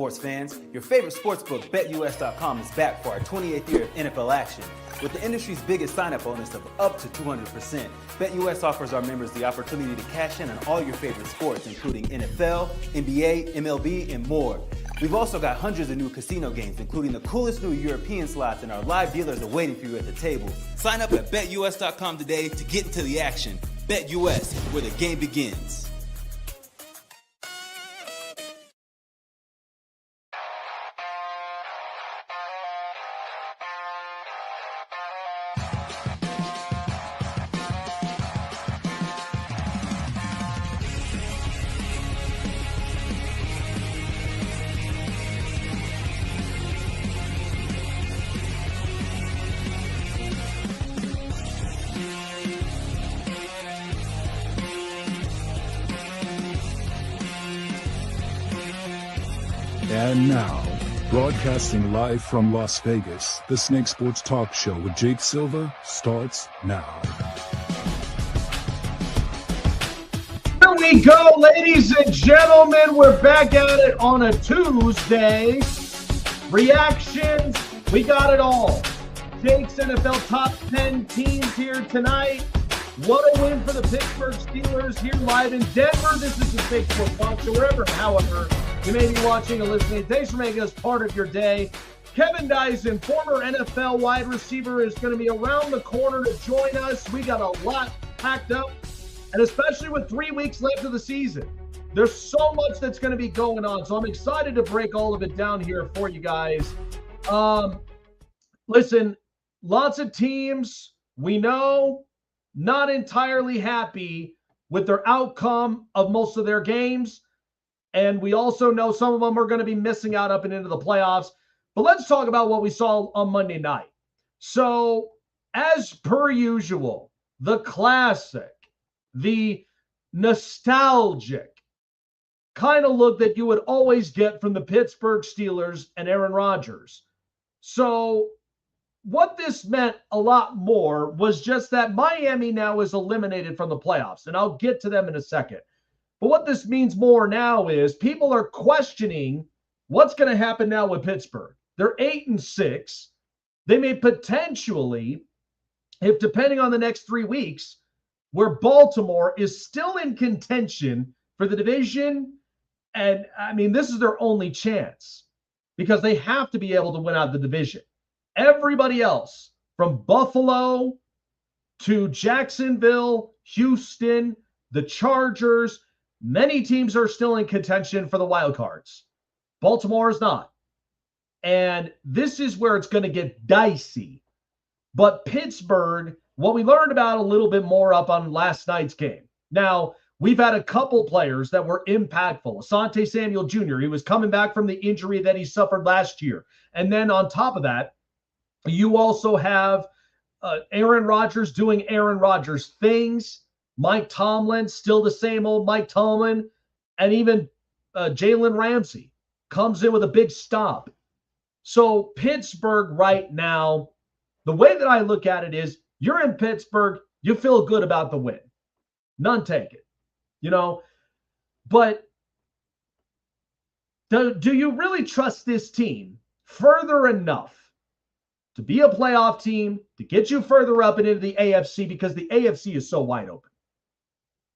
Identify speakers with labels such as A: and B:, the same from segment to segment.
A: sports fans? Your favorite sportsbook, BetUS.com, is back for our 28th year of NFL action. With the industry's biggest sign-up bonus of up to 200%, BetUS offers our members the opportunity to cash in on all your favorite sports, including NFL, NBA, MLB, and more. We've also got hundreds of new casino games, including the coolest new European slots, and our live dealers are waiting for you at the table. Sign up at BetUS.com today to get into the action. BetUS, where the game begins.
B: And now, broadcasting live from Las Vegas, the Snake Sports Talk Show with Jake Silva starts now.
C: Here we go, ladies and gentlemen. We're back at it on a Tuesday. Reactions, we got it all. Jake's NFL top 10 teams here tonight. What a win for the Pittsburgh Steelers here live in Denver. This is the Snake Sports Talk Show, wherever, however, you may be watching or listening. Thanks for making us part of your day. Kevin Dyson, former NFL wide receiver, is going to be around the corner to join us. We got a lot packed up, and especially with 3 weeks left of the season, there's so much that's going to be going on. So I'm excited to break all of it down here for you guys. Listen, lots of teams we know not entirely happy with their outcome of most of their games. And we also know some of them are going to be missing out up and into the playoffs. But let's talk about what we saw on Monday night. So, as per usual, the classic, the nostalgic kind of look that you would always get from the Pittsburgh Steelers and Aaron Rodgers. So, what this meant a lot more was just that Miami now is eliminated from the playoffs. And I'll get to them in a second. But what this means more now is people are questioning what's going to happen now with Pittsburgh. They're 8-6. They may potentially, if depending on the next 3 weeks, where Baltimore is still in contention for the division. And I mean, this is their only chance because they have to be able to win out the division. Everybody else, from Buffalo to Jacksonville, Houston, the Chargers, many teams are still in contention for the wild cards. Baltimore is not. And this is where it's going to get dicey. But Pittsburgh, what we learned about a little bit more up on last night's game. Now, we've had a couple players that were impactful. Asante Samuel Jr., he was coming back from the injury that he suffered last year. And then on top of that, you also have Aaron Rodgers doing Aaron Rodgers things. Mike Tomlin, still the same old Mike Tomlin. And even Jalen Ramsey comes in with a big stop. So Pittsburgh right now, the way that I look at it is, you're in Pittsburgh, you feel good about the win. None taken, you know. But do you really trust this team further enough to be a playoff team, to get you further up and into the AFC, because the AFC is so wide open?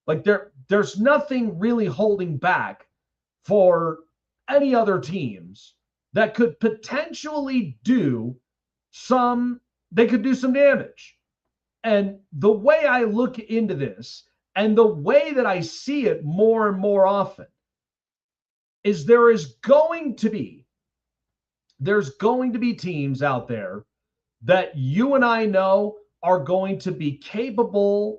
C: Like there's nothing really holding back for any other teams that could potentially do some damage. And the way I look into this and the way that I see it more and more often is there's going to be teams out there that you and I know are going to be capable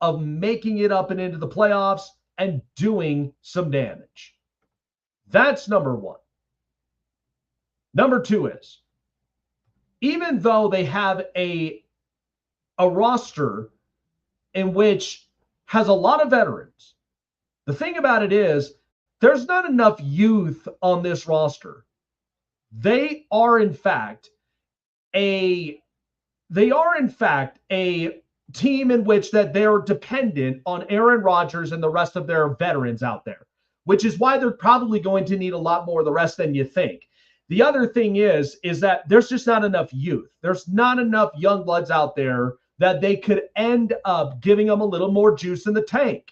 C: of making it up and into the playoffs and doing some damage. That's number one. Number two is, even though they have a roster in which has a lot of veterans, the thing about it is there's not enough youth on this roster. They are in fact a team in which that they're dependent on Aaron Rodgers and the rest of their veterans out there. which is why they're probably going to need a lot more of the rest than you think. The other thing is that there's just not enough youth. There's not enough young bloods out there that they could end up giving them a little more juice in the tank.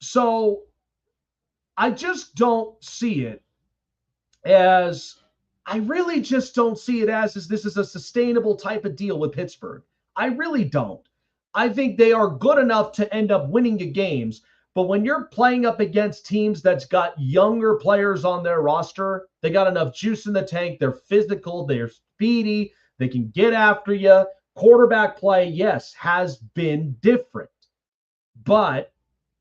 C: So I just don't see it as, I really just don't see it as this is a sustainable type of deal with Pittsburgh. I really don't. I think they are good enough to end up winning the games. But when you're playing up against teams that's got younger players on their roster, they got enough juice in the tank. They're physical. They're speedy. They can get after you. Quarterback play, yes, has been different. But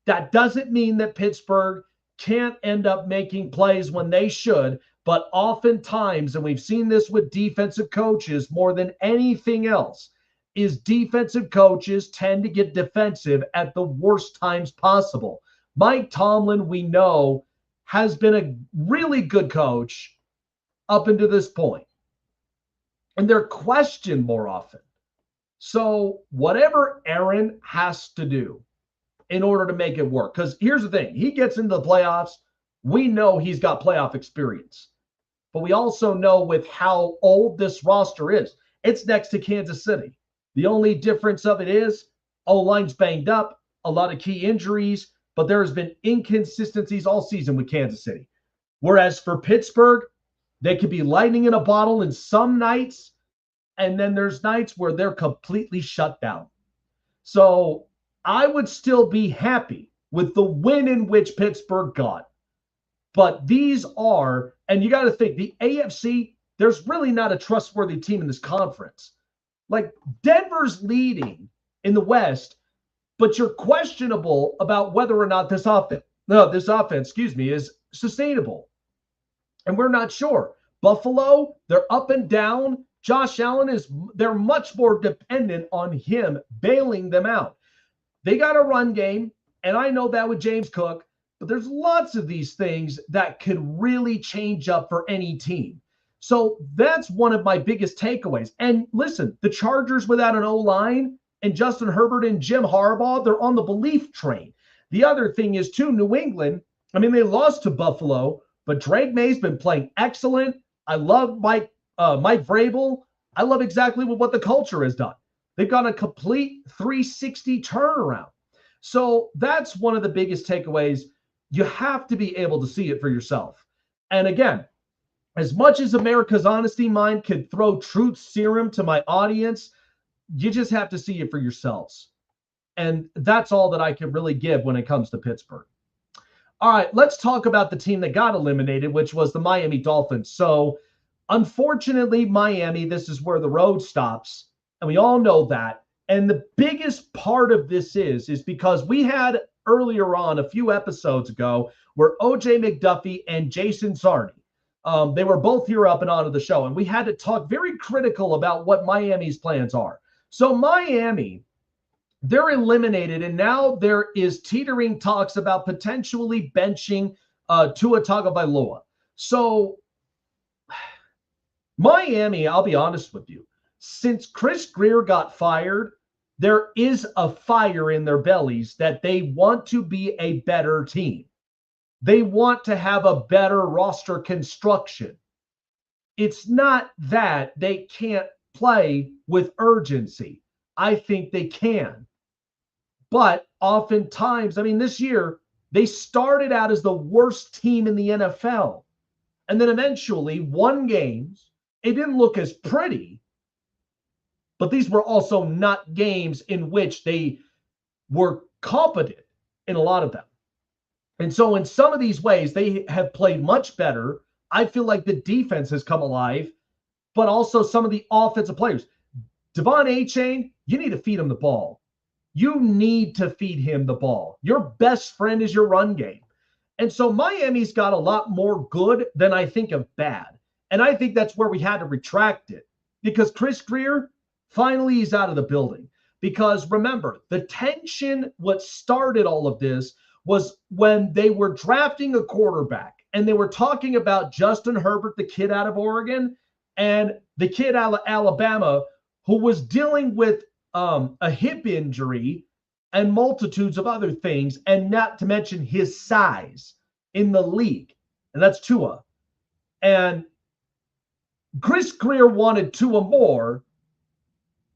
C: that doesn't mean that Pittsburgh can't end up making plays when they should. But oftentimes, and we've seen this with defensive coaches more than anything else, is defensive coaches tend to get defensive at the worst times possible. Mike Tomlin, we know, has been a really good coach up until this point. And they're questioned more often. So whatever Aaron has to do in order to make it work, because here's the thing, he gets into the playoffs, we know he's got playoff experience. But we also know with how old this roster is, it's next to Kansas City. The only difference of it is O-line's banged up, a lot of key injuries, but there has been inconsistencies all season with Kansas City. Whereas for Pittsburgh, they could be lightning in a bottle in some nights, and then there's nights where they're completely shut down. So I would still be happy with the win in which Pittsburgh got. But these are, and you got to think, the AFC, there's really not a trustworthy team in this conference. Like Denver's leading in the West, but you're questionable about whether or not this offense, is sustainable. And we're not sure. Buffalo, they're up and down. Josh Allen they're much more dependent on him bailing them out. They got a run game, and I know that with James Cook, but there's lots of these things that could really change up for any team. So that's one of my biggest takeaways. And listen, the Chargers without an O-line and Justin Herbert and Jim Harbaugh, they're on the belief train. The other thing is, too, New England, I mean, they lost to Buffalo, but Drake May's been playing excellent. I love Mike Vrabel. I love exactly what the culture has done. They've got a complete 360 turnaround. So that's one of the biggest takeaways. You have to be able to see it for yourself. And again, as much as America's Honesty Mind could throw truth serum to my audience, you just have to see it for yourselves. And that's all that I can really give when it comes to Pittsburgh. All right, let's talk about the team that got eliminated, which was the Miami Dolphins. So unfortunately, Miami, this is where the road stops. And we all know that. And the biggest part of this is because we had earlier on a few episodes ago where OJ McDuffie and Jason Sardi, they were both here up and onto the show. And we had to talk very critical about what Miami's plans are. So Miami, they're eliminated. And now there is teetering talks about potentially benching Tua Tagovailoa. So Miami, I'll be honest with you, since Chris Grier got fired, there is a fire in their bellies that they want to be a better team. They want to have a better roster construction. It's not that they can't play with urgency. I think they can. But oftentimes, I mean, this year, they started out as the worst team in the NFL. And then eventually won games. It didn't look as pretty. But these were also not games in which they were competent in a lot of them. And so in some of these ways, they have played much better. I feel like the defense has come alive, but also some of the offensive players. Devon Achane, you need to feed him the ball. You need to feed him the ball. Your best friend is your run game. And so Miami's got a lot more good than I think of bad. And I think that's where we had to retract it. Because Chris Grier, finally, he's out of the building. Because remember, the tension, what started all of this was when they were drafting a quarterback and they were talking about Justin Herbert, the kid out of Oregon, and the kid out of Alabama who was dealing with a hip injury and multitudes of other things, and not to mention his size. in the league, and that's Tua. And Chris Greer wanted Tua more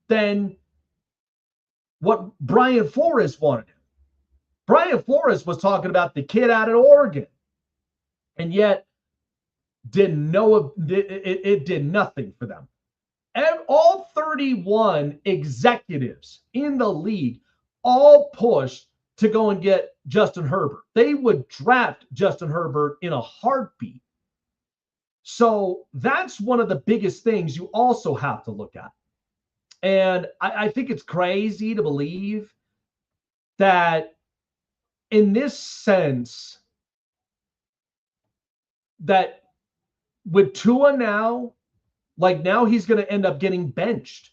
C: than what Brian Flores wanted him. Brian Flores was talking about the kid out of Oregon, and yet didn't know it did nothing for them. And all 31 executives in the league all pushed to go and get Justin Herbert. They would draft Justin Herbert in a heartbeat. So that's one of the biggest things you also have to look at. And I think it's crazy to believe that in this sense, that with Tua now, like now he's going to end up getting benched.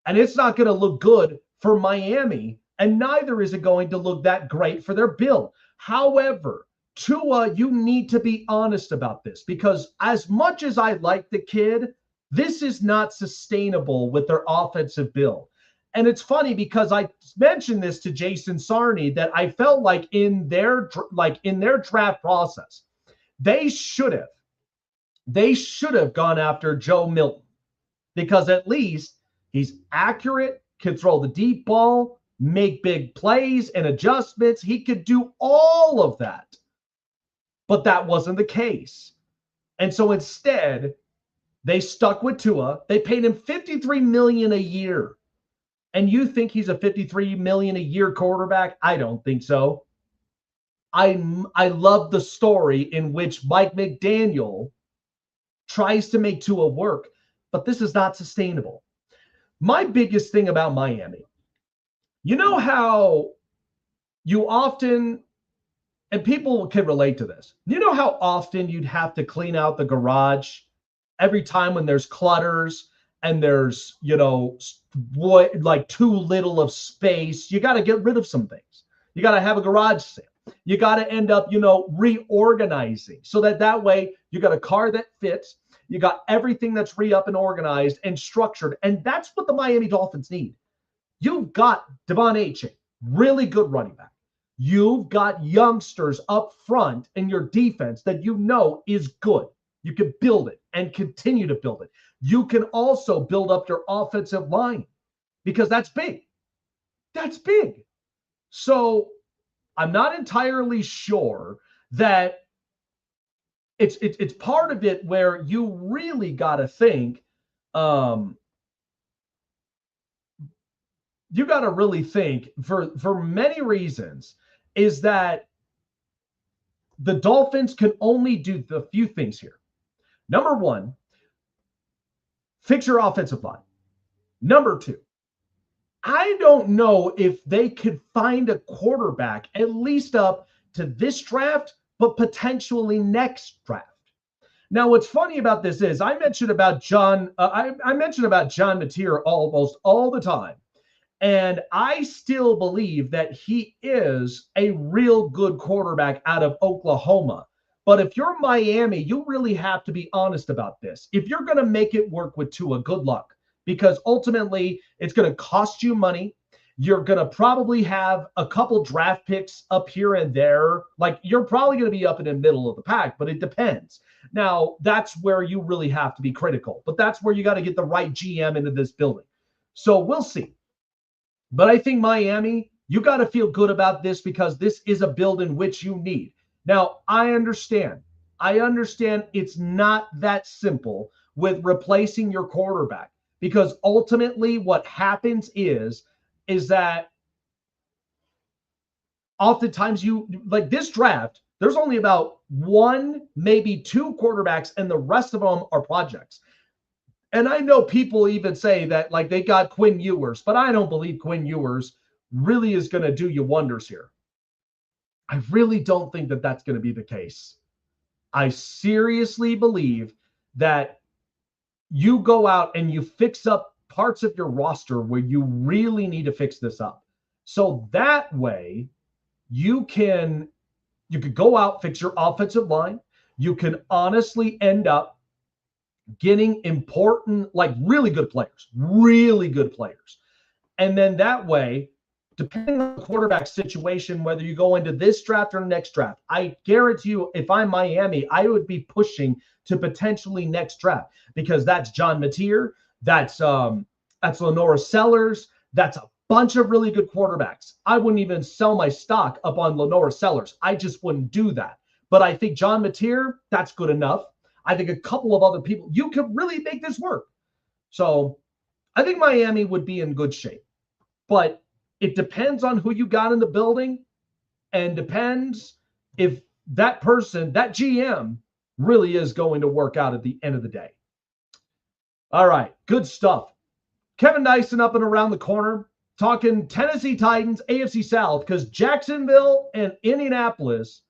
C: And it's not going to look good for Miami. And neither is it going to look that great for their bill. However, Tua, you need to be honest about this, because as much as I like the kid, this is not sustainable with their offensive bill. And it's funny because I mentioned this to Jason Sarney that I felt like in their draft process, they should have gone after Joe Milton, because at least he's accurate, can throw the deep ball, make big plays and adjustments. He could do all of that. But that wasn't the case. And so instead, they stuck with Tua. They paid him $53 million a year. And you think he's a $53 million a year quarterback? I don't think so. I love the story in which Mike McDaniel tries to make Tua work, but this is not sustainable. My biggest thing about Miami, you know how you often, and people can relate to this, you know how often you'd have to clean out the garage every time when there's clutters and there's, like too little of space. You got to get rid of some things. You got to have a garage sale. You got to end up, reorganizing so that way you got a car that fits. You got everything that's up and organized and structured. And that's what the Miami Dolphins need. You've got Devon Achane, really good running back. You've got youngsters up front in your defense that is good. You can build it and continue to build it. You can also build up your offensive line because that's big. That's big. So I'm not entirely sure that it's part of it where you really got to think, you got to really think for many reasons, is that the Dolphins can only do the few things here. Number one, fix your offensive line. Number two, I don't know if they could find a quarterback, at least up to this draft, but potentially next draft. Now, what's funny about this is I mentioned about John Mateer almost all the time. And I still believe that he is a real good quarterback out of Oklahoma. But if you're Miami, you really have to be honest about this. If you're going to make it work with Tua, good luck. Because ultimately, it's going to cost you money. You're going to probably have a couple draft picks up here and there. Like, you're probably going to be up in the middle of the pack, but it depends. Now, that's where you really have to be critical. But that's where you got to get the right GM into this building. So we'll see. But I think Miami, you got to feel good about this because this is a build in which you need. Now, I understand it's not that simple with replacing your quarterback, because ultimately what happens is that oftentimes like this draft, there's only about one, maybe two quarterbacks, and the rest of them are projects. And I know people even say that like they got Quinn Ewers, but I don't believe Quinn Ewers really is going to do you wonders here. I really don't think that that's going to be the case. I seriously believe that you go out and you fix up parts of your roster where you really need to fix this up. So that way you could go out, fix your offensive line. You can honestly end up getting important, like really good players. And then that way depending on the quarterback situation, whether you go into this draft or next draft, I guarantee you, if I'm Miami, I would be pushing to potentially next draft, because that's John Mateer, that's Lenora Sellers, that's a bunch of really good quarterbacks. I wouldn't even sell my stock up on Lenora Sellers. I just wouldn't do that. But I think John Mateer, that's good enough. I think a couple of other people, you could really make this work. So I think Miami would be in good shape. But it depends on who you got in the building, and depends if that person, that GM, really is going to work out at the end of the day. All right, good stuff. Kevin Dyson up and around the corner, talking Tennessee Titans, AFC South, because Jacksonville and Indianapolis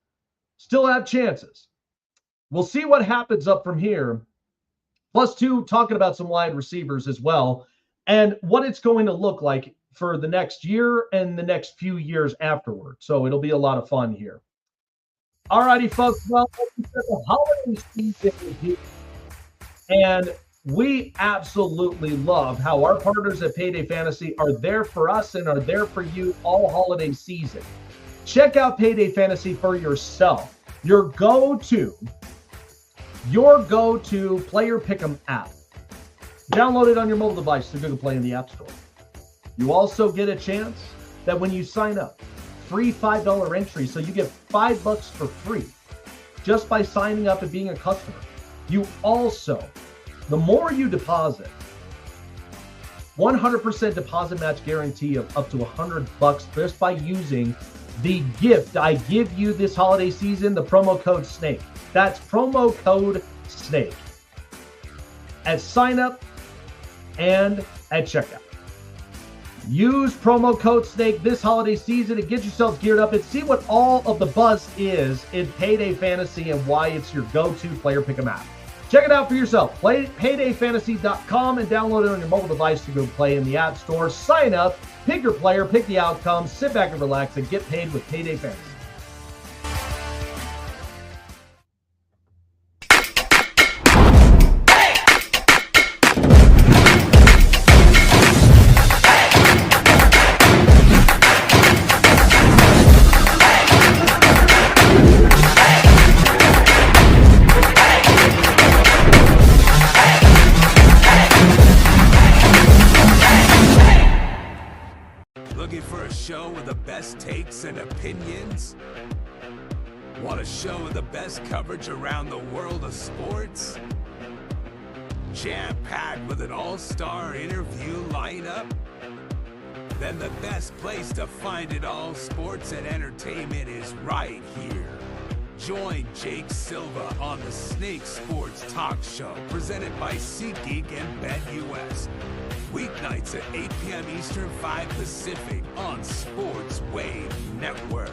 C: still have chances. We'll see what happens up from here. Plus, two, talking about some wide receivers as well, and what it's going to look like for the next year and the next few years afterward. So it'll be a lot of fun here. All righty, folks. Well, the holiday season is here, and we absolutely love how our partners at Payday Fantasy are there for us and are there for you all holiday season. Check out Payday Fantasy for yourself. Your go-to player pick'em app. Download it on your mobile device through Google Play in the App Store. You also get a chance that when you sign up, free $5 entry, so you get $5 for free just by signing up and being a customer. You also, the more you deposit, 100% deposit match guarantee of up to $100 just by using the gift I give you this holiday season, the promo code SNAKE. That's promo code SNAKE at sign up and at checkout. Use promo code SNAKE this holiday season to get yourselves geared up and see what all of the buzz is in Payday Fantasy and why it's your go-to player pick'em app. Check it out for yourself. Paydayfantasy.com and download it on your mobile device to go play in the App Store. Sign up, pick your player, pick the outcome, sit back and relax, and get paid with Payday Fantasy.
D: Looking for a show with the best takes and opinions? Want a show with the best coverage around the world of sports? Jam-packed with an all-star interview lineup? Then the best place to find it all, sports and entertainment, is right here. Join Jake Silva on the Snake Sports Talk Show, presented by SeatGeek and BetUS. Weeknights at 8 p.m. Eastern, 5 Pacific on Sports Wave Network.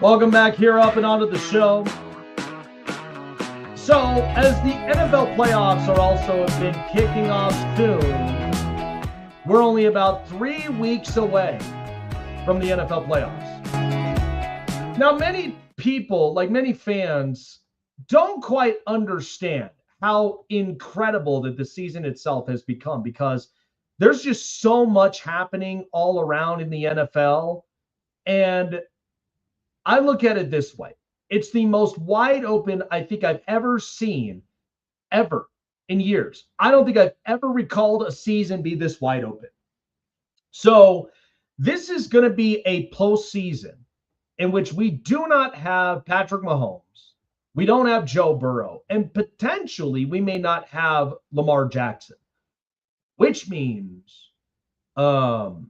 C: Welcome back here up and onto the show. So, as the NFL playoffs are also have been kicking off soon, we're only about 3 weeks away from the NFL playoffs. Now, many people, like many fans, don't quite understand how incredible that the season itself has become, because there's just so much happening all around in the NFL. And I look at it this way. It's the most wide open I think I've ever seen, ever, in years. I don't think I've ever recalled a season be this wide open. So this is going to be a postseason in which we do not have Patrick Mahomes. We don't have Joe Burrow. And potentially we may not have Lamar Jackson, which means And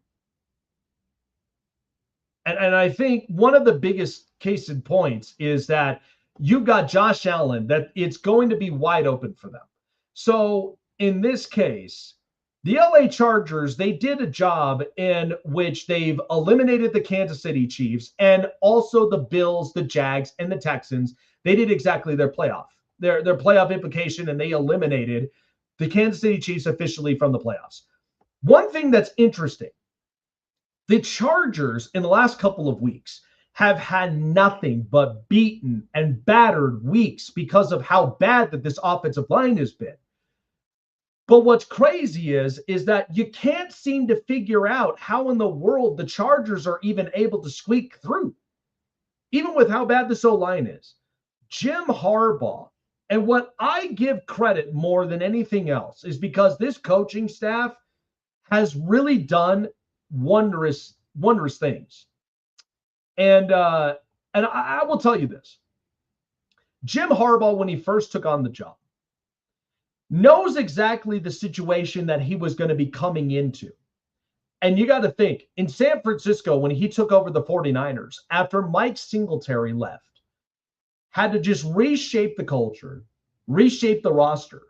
C: I think one of the biggest case in points is that you've got Josh Allen, that it's going to be wide open for them. So in this case, the LA Chargers, they did a job in which they've eliminated the Kansas City Chiefs and also the Bills, the Jags, and the Texans. They did exactly their playoff implication, and they eliminated the Kansas City Chiefs officially from the playoffs. One thing that's interesting, the Chargers in the last couple of weeks have had nothing but beaten and battered weeks because of how bad that this offensive line has been. But what's crazy is that you can't seem to figure out how in the world the Chargers are even able to squeak through, even with how bad this O-line is. Jim Harbaugh, and what I give credit more than anything else is because this coaching staff has really done wondrous things. And I will tell you this. Jim Harbaugh, when he first took on the job, knows exactly the situation that he was going to be coming into. And you got to think, in San Francisco, when he took over the 49ers, after Mike Singletary left, had to just reshape the culture, reshape the roster.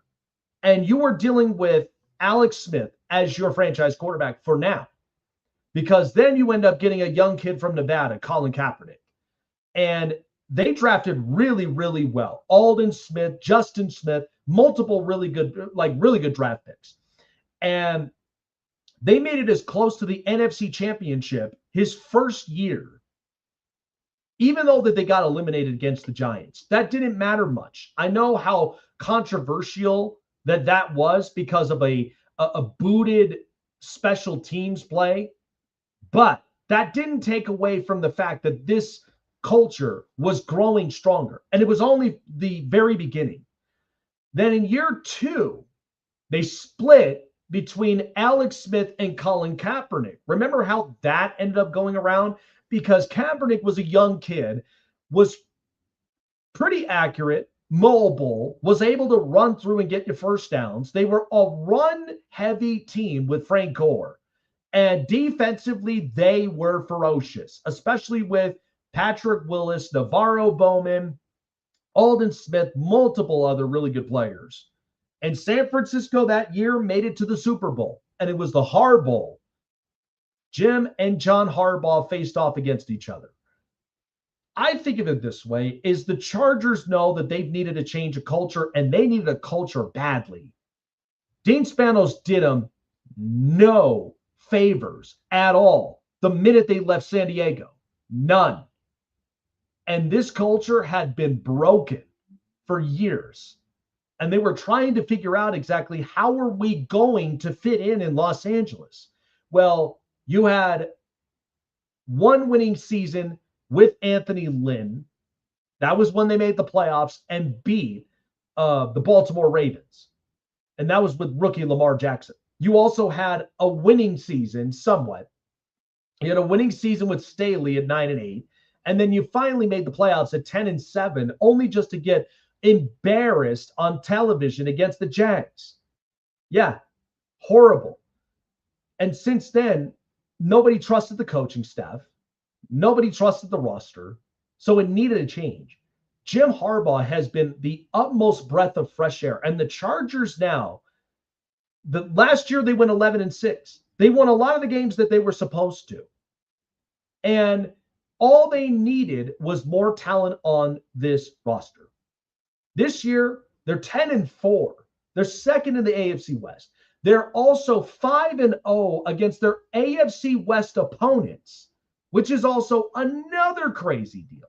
C: And you were dealing with Alex Smith as your franchise quarterback for now. Because then you end up getting a young kid from Nevada, Colin Kaepernick. And they drafted really, really well. Aldon Smith, Justin Smith, multiple really good draft picks. And they made it as close to the NFC Championship his first year, even though that they got eliminated against the Giants. That didn't matter much. I know how controversial that was because of a booted special teams play, but that didn't take away from the fact that this culture was growing stronger. And it was only the very beginning. Then in year 2, they split between Alex Smith and Colin Kaepernick. Remember how that ended up going around? Because Kaepernick was a young kid, was pretty accurate, mobile, was able to run through and get your first downs. They were a run-heavy team with Frank Gore. And defensively, they were ferocious, especially with Patrick Willis, Navarro Bowman, Aldon Smith, multiple other really good players. And San Francisco that year made it to the Super Bowl, and it was the Har Bowl. Jim and John Harbaugh faced off against each other. I think of it this way, is the Chargers know that they've needed a change of culture, and they needed a culture badly. Dean Spanos did them no favors at all the minute they left San Diego. None. And this culture had been broken for years. And they were trying to figure out exactly how are we going to fit in Los Angeles. Well, you had one winning season with Anthony Lynn. That was when they made the playoffs and beat the Baltimore Ravens. And that was with rookie Lamar Jackson. You also had a winning season somewhat. You had a winning season with Staley at 9-8. And then you finally made the playoffs at 10-7, only just to get embarrassed on television against the Jags. Yeah, horrible. And since then, nobody trusted the coaching staff. Nobody trusted the roster. So it needed a change. Jim Harbaugh has been the utmost breath of fresh air. And the Chargers now, the last year they went 11-6. They won a lot of the games that they were supposed to. And all they needed was more talent on this roster. This year, they're 10-4. They're second in the AFC West. They're also 5-0 against their AFC West opponents, which is also another crazy deal.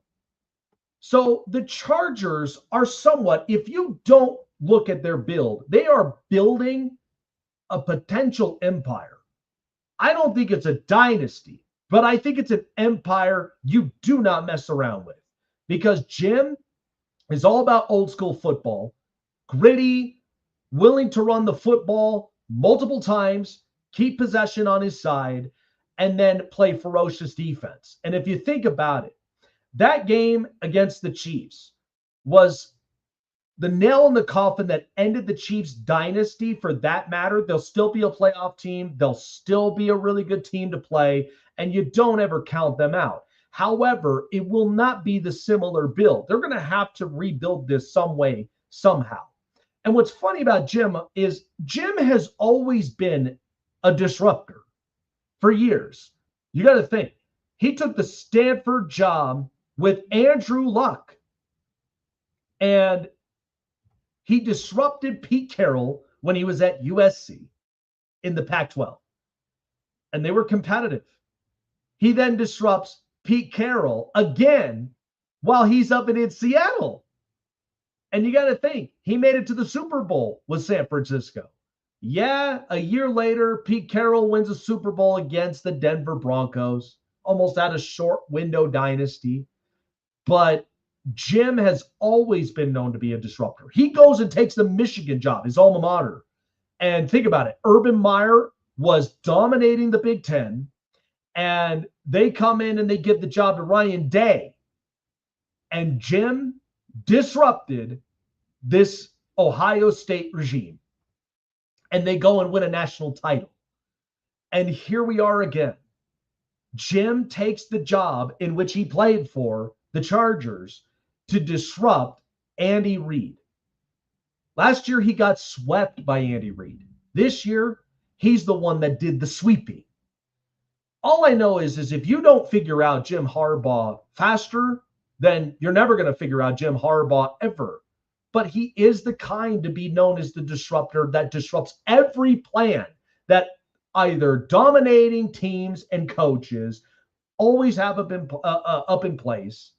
C: So the Chargers are somewhat, if you don't look at their build, they are building a potential empire. I don't think it's a dynasty, but I think it's an empire you do not mess around with, because Jim is all about old school football, gritty, willing to run the football multiple times, keep possession on his side, and then play ferocious defense. And if you think about it, that game against the Chiefs was the nail in the coffin that ended the Chiefs dynasty, for that matter. They'll still be a playoff team. They'll still be a really good team to play, and you don't ever count them out. However, it will not be the similar build. They're going to have to rebuild this some way, somehow. And what's funny about Jim is Jim has always been a disruptor for years. You got to think, he took the Stanford job with Andrew Luck, and he disrupted Pete Carroll when he was at USC in the Pac-12, and they were competitive. He then disrupts Pete Carroll again while he's up in Seattle. And you got to think, he made it to the Super Bowl with San Francisco. Yeah, a year later, Pete Carroll wins a Super Bowl against the Denver Broncos, almost out of short window dynasty. But Jim has always been known to be a disruptor. He goes and takes the Michigan job, his alma mater. And think about it. Urban Meyer was dominating the Big Ten, and they come in and they give the job to Ryan Day. And Jim disrupted this Ohio State regime. And they go and win a national title. And here we are again. Jim takes the job in which he played for, the Chargers, to disrupt Andy Reid. Last year, he got swept by Andy Reid. This year, he's the one that did the sweeping. All I know is if you don't figure out Jim Harbaugh faster, then you're never going to figure out Jim Harbaugh ever. But he is the kind to be known as the disruptor that disrupts every plan that either dominating teams and coaches always have up in place,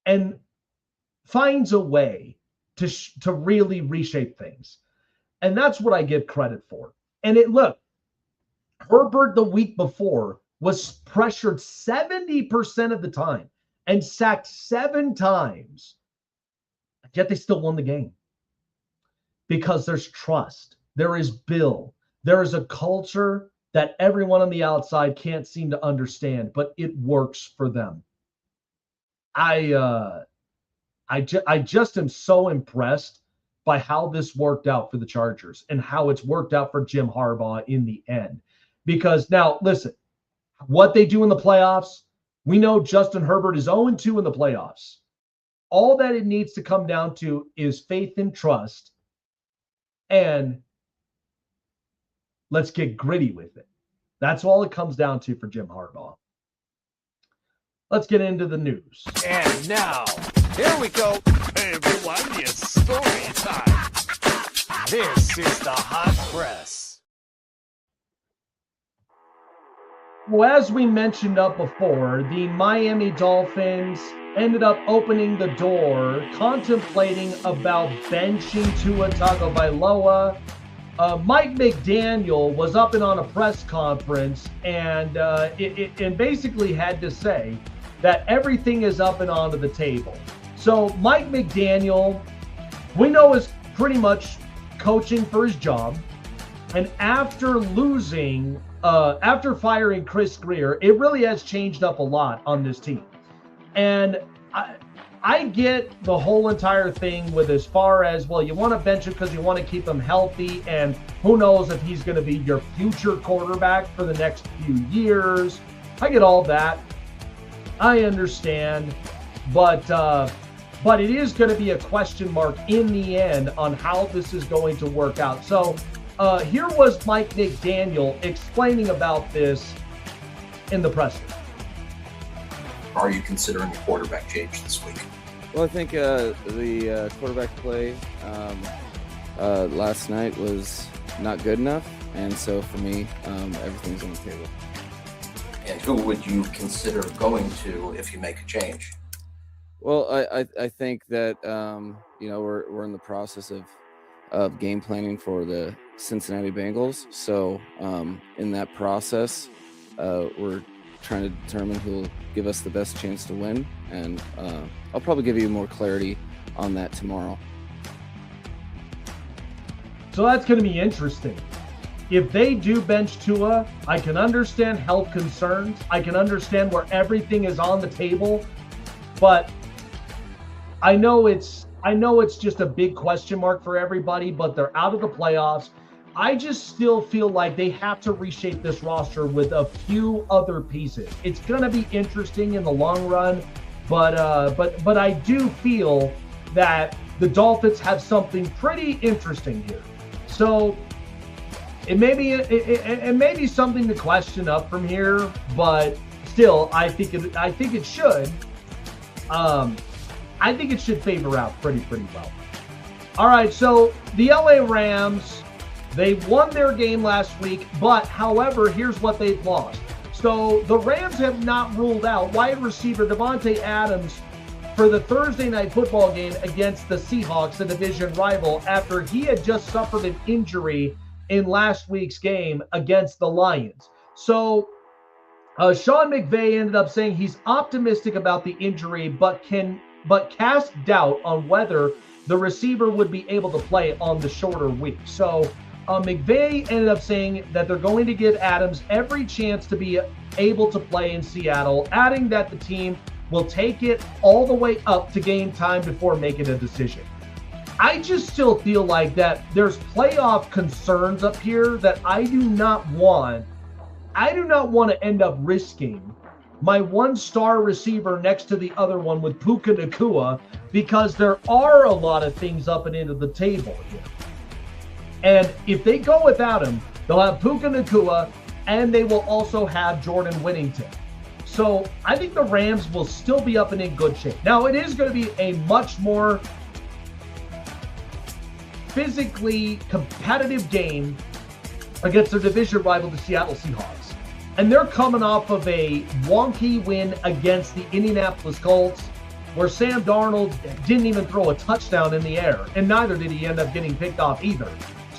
C: and finds a way to really reshape things. And that's what I give credit for. And look, Herbert the week before was pressured 70% of the time and sacked 7 times. Yet they still won the game. Because there's trust. There is Bill. There is a culture that everyone on the outside can't seem to understand, but it works for them. I just am so impressed by how this worked out for the Chargers and how it's worked out for Jim Harbaugh in the end. Because now, listen, what they do in the playoffs, we know Justin Herbert is 0-2 in the playoffs. All that it needs to come down to is faith and trust, and let's get gritty with it. That's all it comes down to for Jim Harbaugh. Let's get into the news.
D: And now, here we go. Hey everyone, it's story time. This is the Hot Press.
C: Well, as we mentioned up before, the Miami Dolphins ended up opening the door, contemplating about benching Tua Tagovailoa. Mike McDaniel was up and on a press conference and basically had to say that everything is up and onto the table. So Mike McDaniel, we know, is pretty much coaching for his job. And after firing Chris Greer, it really has changed up a lot on this team. And I get the whole entire thing with as far as, well, you want to bench him because you want to keep him healthy, and who knows if he's going to be your future quarterback for the next few years. I get all that. I understand. But it is going to be a question mark in the end on how this is going to work out. So here was Mike McDaniel explaining about this in the press room.
E: Are you considering a quarterback change this week?
F: Well, I think the quarterback play last night was not good enough, and so for me, everything's on the table.
E: And who would you consider going to if you make a change?
F: Well, I think that we're in the process of game planning for the Cincinnati Bengals. So in that process, we're trying to determine who will give us the best chance to win, and I'll probably give you more clarity on that tomorrow.
C: So that's going to be interesting. If they do bench Tua, I can understand health concerns. I can understand where everything is on the table, but I know it's I know it's just a big question mark for everybody, but they're out of the playoffs. I just still feel like they have to reshape this roster with a few other pieces. It's going to be interesting in the long run, but I do feel that the Dolphins have something pretty interesting here. So it may be something to question up from here, but still, I think it should. I think it should favor out pretty well. All right, so the LA Rams, they won their game last week, but however, here's what they've lost. So the Rams have not ruled out wide receiver Davante Adams for the Thursday night football game against the Seahawks, a division rival, after he had just suffered an injury in last week's game against the Lions. So Sean McVay ended up saying he's optimistic about the injury, but cast doubt on whether the receiver would be able to play on the shorter week. So McVay ended up saying that they're going to give Adams every chance to be able to play in Seattle, adding that the team will take it all the way up to game time before making a decision. I just still feel like that there's playoff concerns up here that I do not want to end up risking my one-star receiver next to the other one with Puka Nacua, because there are a lot of things up and into the table here. And if they go without him, they'll have Puka Nacua, and they will also have Jordan Whittington. So I think the Rams will still be up and in good shape. Now, it is going to be a much more physically competitive game against their division rival, the Seattle Seahawks. And they're coming off of a wonky win against the Indianapolis Colts, where Sam Darnold didn't even throw a touchdown in the air, and neither did he end up getting picked off either.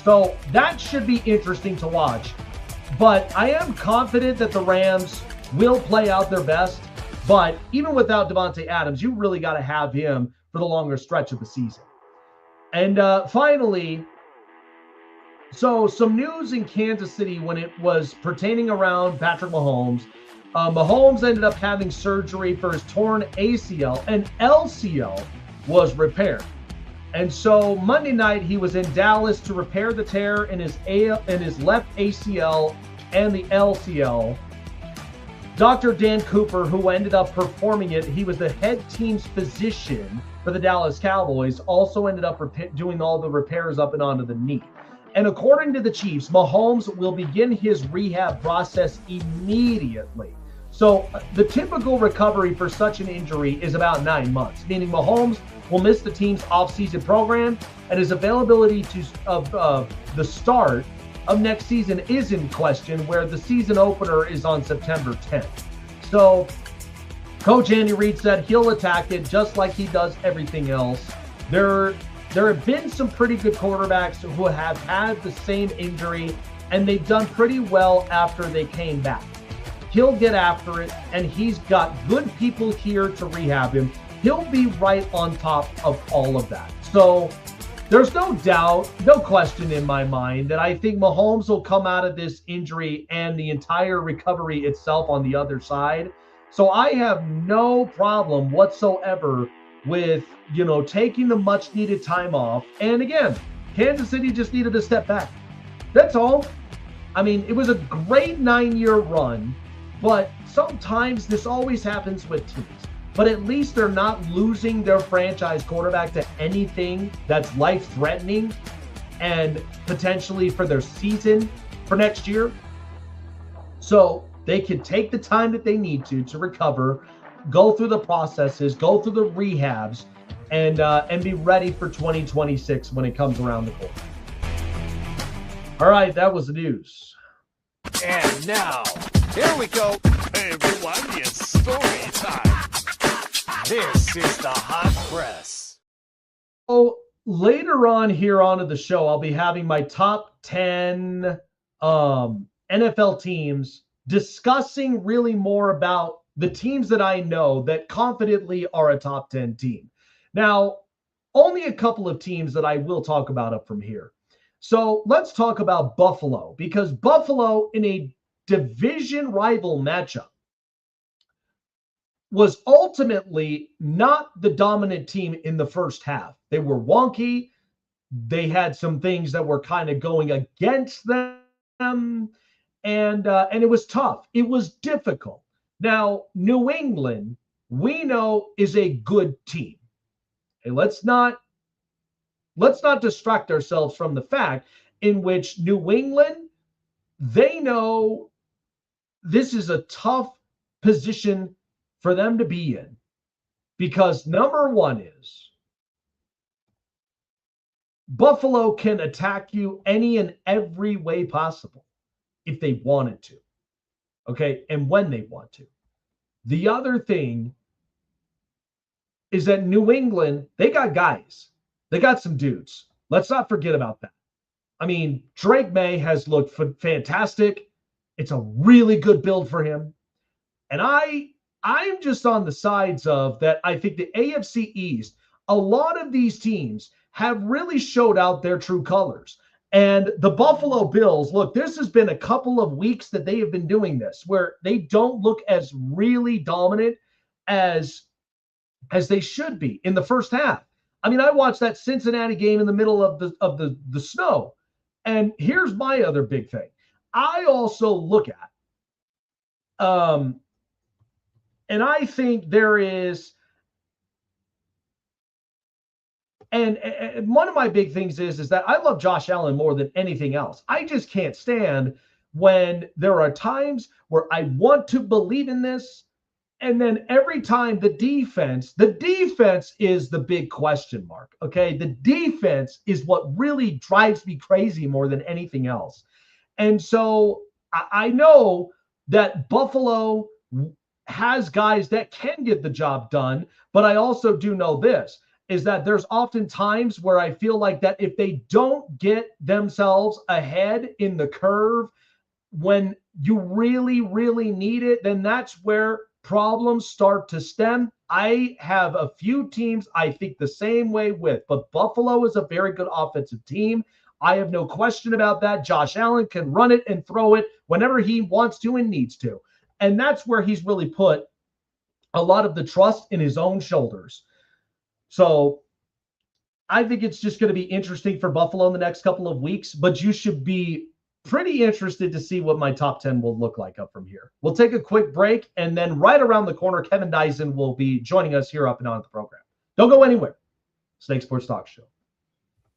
C: So that should be interesting to watch. But I am confident that the Rams will play out their best. But even without Davante Adams, you really got to have him for the longer stretch of the season. And finally, so some news in Kansas City when it was pertaining around Patrick Mahomes. Mahomes ended up having surgery for his torn ACL, and LCL was repaired. And so Monday night he was in Dallas to repair the tear in his left ACL and the LCL. Dr. Dan Cooper, who ended up performing it, he was the head team's physician for the Dallas Cowboys, also ended up doing all the repairs up and onto the knee. And according to the Chiefs, Mahomes will begin his rehab process immediately. So the typical recovery for such an injury is about 9 months, meaning Mahomes will miss the team's offseason program, and his availability of the start of next season is in question, where the season opener is on September 10th. So Coach Andy Reid said he'll attack it just like he does everything else. There have been some pretty good quarterbacks who have had the same injury, and they've done pretty well after they came back. He'll get after it, and he's got good people here to rehab him. He'll be right on top of all of that. So there's no doubt, no question in my mind that I think Mahomes will come out of this injury and the entire recovery itself on the other side. So I have no problem whatsoever with, taking the much needed time off. And again, Kansas City just needed to step back. That's all. I mean, it was a great 9-year run, but sometimes this always happens with teams. But at least they're not losing their franchise quarterback to anything that's life-threatening and potentially for their season for next year. So they can take the time that they need to recover, go through the processes, go through the rehabs, and be ready for 2026 when it comes around the corner. All right, that was the news.
D: And now, here we go. Hey everyone, it's story time. This is the Hot Press.
C: So later on here onto the show, I'll be having my top 10 NFL teams, discussing really more about the teams that I know that confidently are a top 10 team. Now, only a couple of teams that I will talk about up from here. So let's talk about Buffalo, because Buffalo in a division rival matchup was ultimately not the dominant team in the first half. They were wonky. They had some things that were kind of going against them, and it was tough. It was difficult. Now, New England, we know, is a good team. And let's not distract ourselves from the fact in which New England, they know this is a tough position for them to be in, because number one is Buffalo can attack you any and every way possible if they wanted to. Okay. And when they want to. The other thing is that New England, they got guys. They got some dudes. Let's not forget about that. I mean, Drake May has looked fantastic. It's a really good build for him. And I'm just on the sides of that. I think the AFC East, a lot of these teams have really showed out their true colors. And the Buffalo Bills, look, this has been a couple of weeks that they have been doing this, where they don't look as really dominant as they should be in the first half. I mean, I watched that Cincinnati game in the middle of the snow. And here's my other big thing. I also look at, and I think there is, and one of my big things is that I love Josh Allen more than anything else. I just can't stand when there are times where I want to believe in this, and then every time the defense is the big question mark, okay? The defense is what really drives me crazy more than anything else. And so I know that Buffalo has guys that can get the job done, but I also do know this, is that there's often times where I feel like that if they don't get themselves ahead in the curve when you really, really need it, then that's where problems start to stem. I have a few teams I think the same way with, but Buffalo is a very good offensive team. I have no question about that. Josh Allen can run it and throw it whenever he wants to and needs to. And that's where he's really put a lot of the trust in his own shoulders. So I think it's just going to be interesting for Buffalo in the next couple of weeks, but you should be pretty interested to see what my top 10 will look like up from here. We'll take a quick break, and then right around the corner, Kevin Dyson will be joining us here up and on the program. Don't go anywhere. Snake Sports Talk Show.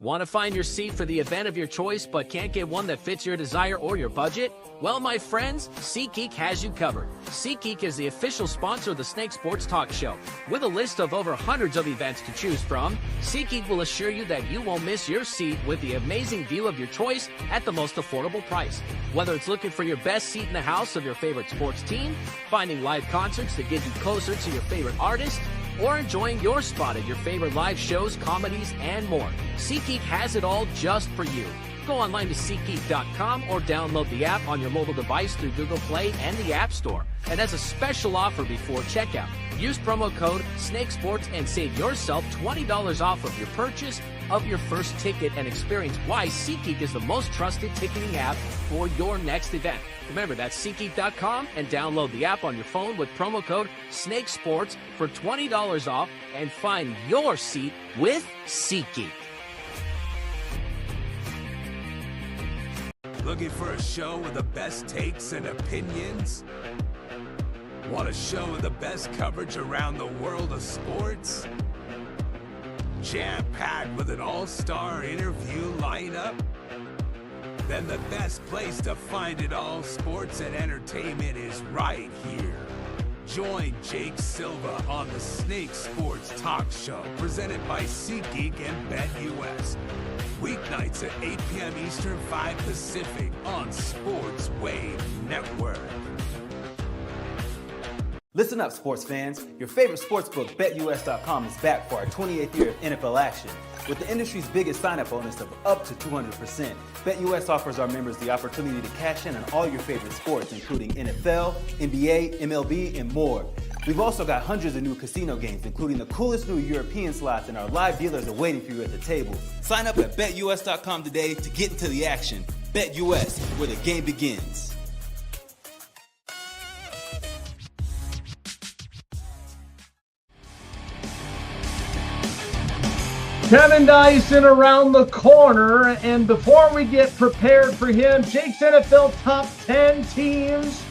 G: Want to find your seat for the event of your choice but can't get one that fits your desire or your budget? Well, my friends, SeatGeek has you covered. SeatGeek is the official sponsor of the Snake Sports Talk Show. With a list of over hundreds of events to choose from, SeatGeek will assure you that you won't miss your seat with the amazing view of your choice at the most affordable price. Whether it's looking for your best seat in the house of your favorite sports team, finding live concerts that get you closer to your favorite artist, or enjoying your spot at your favorite live shows, comedies, and more, SeatGeek has it all just for you. Go online to SeatGeek.com or download the app on your mobile device through Google Play and the App Store. And as a special offer before checkout, use promo code SNAKESPORTS and save yourself $20 off of your purchase of your first ticket, and experience why SeatGeek is the most trusted ticketing app for your next event. Remember, that's SeatGeek.com, and download the app on your phone with promo code SNAKESPORTS for $20 off and find your seat with SeatGeek.
D: Looking for a show with the best takes and opinions? Want a show with the best coverage around the world of sports? Jam-packed with an all-star interview lineup? Then the best place to find it all, sports and entertainment, is right here. Join Jake Silva on the Snake Sports Talk Show, presented by SeatGeek and BetUS. Weeknights at 8 p.m. Eastern, 5 Pacific on Sports Wave Network.
A: Listen up, sports fans. Your favorite sportsbook, BetUS.com, is back for our 28th year of NFL action. With the industry's biggest sign-up bonus of up to 200%, BetUS offers our members the opportunity to cash in on all your favorite sports, including NFL, NBA, MLB, and more. We've also got hundreds of new casino games, including the coolest new European slots, and our live dealers are waiting for you at the table. Sign up at BetUS.com today to get into the action. BetUS, where the game begins.
C: Kevin Dyson around the corner, and before we get prepared for him, Jake's NFL top 10 teams.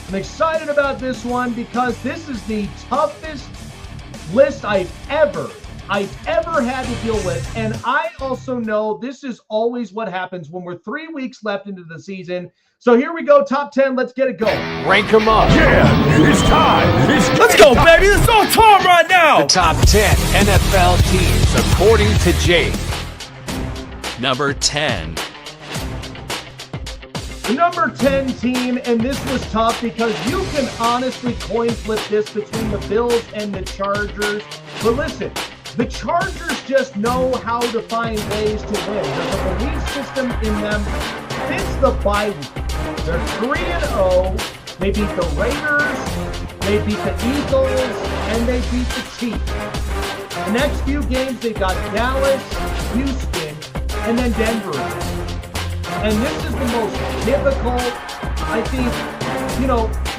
C: I'm excited about this one because this is the toughest list I've ever had to deal with, and I also know this is always what happens when we're 3 weeks left into the season. So here we go, top 10. Let's get it going.
D: Rank them up.
H: Yeah, it's time.
I: Let's go, baby. It's on time right now.
D: The top 10 NFL teams according to Jake. Number 10.
C: The number 10 team, and this was tough because you can honestly coin flip this between the Bills and the Chargers. But listen, the Chargers just know how to find ways to win. There's a belief system in them. It's the bye week. They're 3-0. They beat the Raiders, they beat the Eagles, and they beat the Chiefs. The next few games, they've got Dallas, Houston, and then Denver. And this is the most difficult, I think,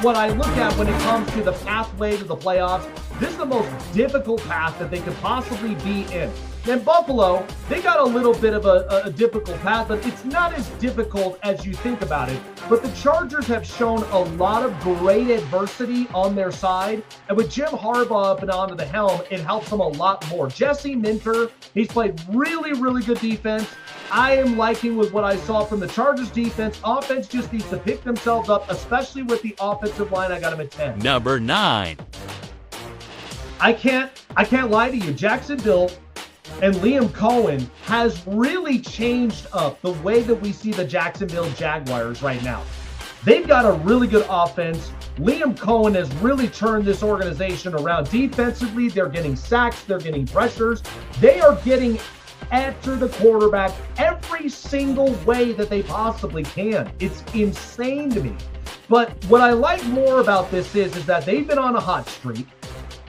C: what I look at when it comes to the pathway to the playoffs. This is the most difficult path that they could possibly be in. And Buffalo, they got a little bit of a difficult path, but it's not as difficult as you think about it. But the Chargers have shown a lot of great adversity on their side. And with Jim Harbaugh up and onto the helm, it helps them a lot more. Jesse Minter, he's played really, really good defense. I am liking with what I saw from the Chargers defense. Offense just needs to pick themselves up, especially with the offensive line. I got them at 10.
D: Number 9.
C: I can't lie to you. Jacksonville and Liam Cohen has really changed up the way that we see the Jacksonville Jaguars right now. They've got a really good offense. Liam Cohen has really turned this organization around. Defensively, they're getting sacks, they're getting pressures. They are getting after the quarterback every single way that they possibly can. It's insane to me. But what I like more about this is that they've been on a hot streak.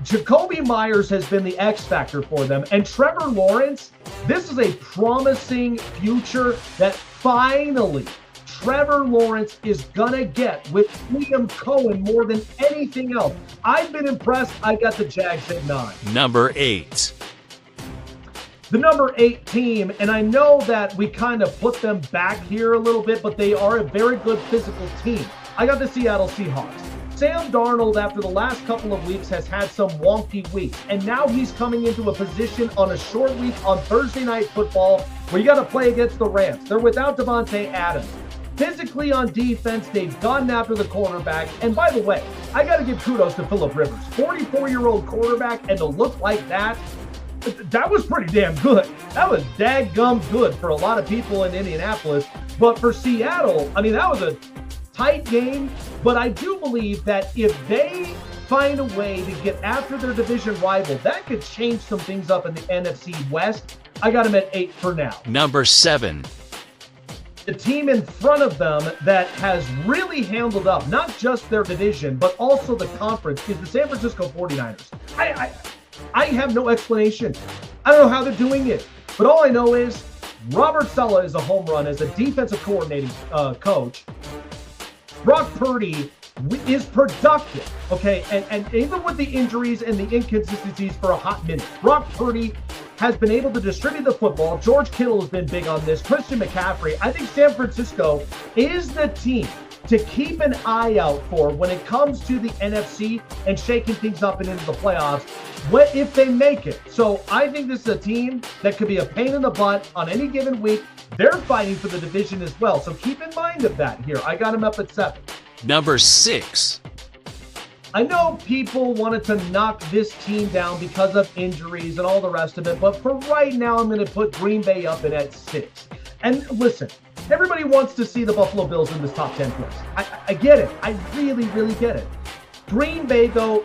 C: Jacoby Myers has been the X factor for them. And Trevor Lawrence, this is a promising future that finally Trevor Lawrence is going to get with Liam Cohen more than anything else. I've been impressed. I got the Jags at 9.
D: Number 8.
C: The number 8 team, and I know that we kind of put them back here a little bit, but they are a very good physical team. I got the Seattle Seahawks. Sam Darnold, after the last couple of weeks, has had some wonky weeks, and now he's coming into a position on a short week on Thursday Night Football where you got to play against the Rams. They're without Devontae Adams. Physically on defense, they've gone after the quarterback. And by the way, I got to give kudos to Phillip Rivers. 44-year-old quarterback, and to look like that was pretty damn good. That was dadgum good for a lot of people in Indianapolis. But for Seattle, I mean, that was a tight game, but I do believe that if they find a way to get after their division rival, that could change some things up in the NFC West. I got them at 8 for now.
D: Number 7.
C: The team in front of them that has really handled up, not just their division, but also the conference, is the San Francisco 49ers. I have no explanation. I don't know how they're doing it, but all I know is Robert Saleh is a home run as a defensive coordinating coach. Brock Purdy is productive, okay? And even with the injuries and the inconsistencies for a hot minute, Brock Purdy has been able to distribute the football. George Kittle has been big on this. Christian McCaffrey. I think San Francisco is the team to keep an eye out for when it comes to the NFC and shaking things up and into the playoffs, if they make it. So I think this is a team that could be a pain in the butt on any given week. They're fighting for the division as well. So keep in mind of that here. I got them up at 7.
D: Number 6.
C: I know people wanted to knock this team down because of injuries and all the rest of it, but for right now, I'm going to put Green Bay up at 6. And listen, everybody wants to see the Buffalo Bills in this top 10 place. I get it. I really, really get it. Green Bay, though,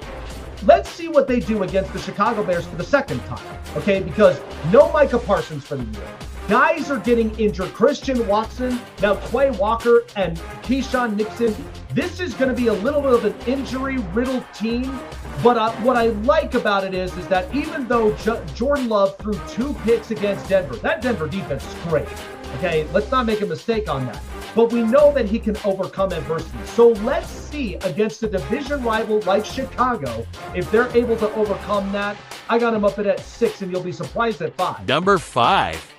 C: let's see what they do against the Chicago Bears for the second time, okay? Because no Micah Parsons for the year. Guys are getting injured. Christian Watson, now Quay Walker, and Keyshawn Nixon. This is going to be a little bit of an injury-riddled team. But what I like about it is that even though Jordan Love threw 2 picks against Denver, that Denver defense is great. Okay, let's not make a mistake on that. But we know that he can overcome adversity. So let's see against a division rival like Chicago, if they're able to overcome that. I got him up at 6, and you'll be surprised at 5.
D: Number 5.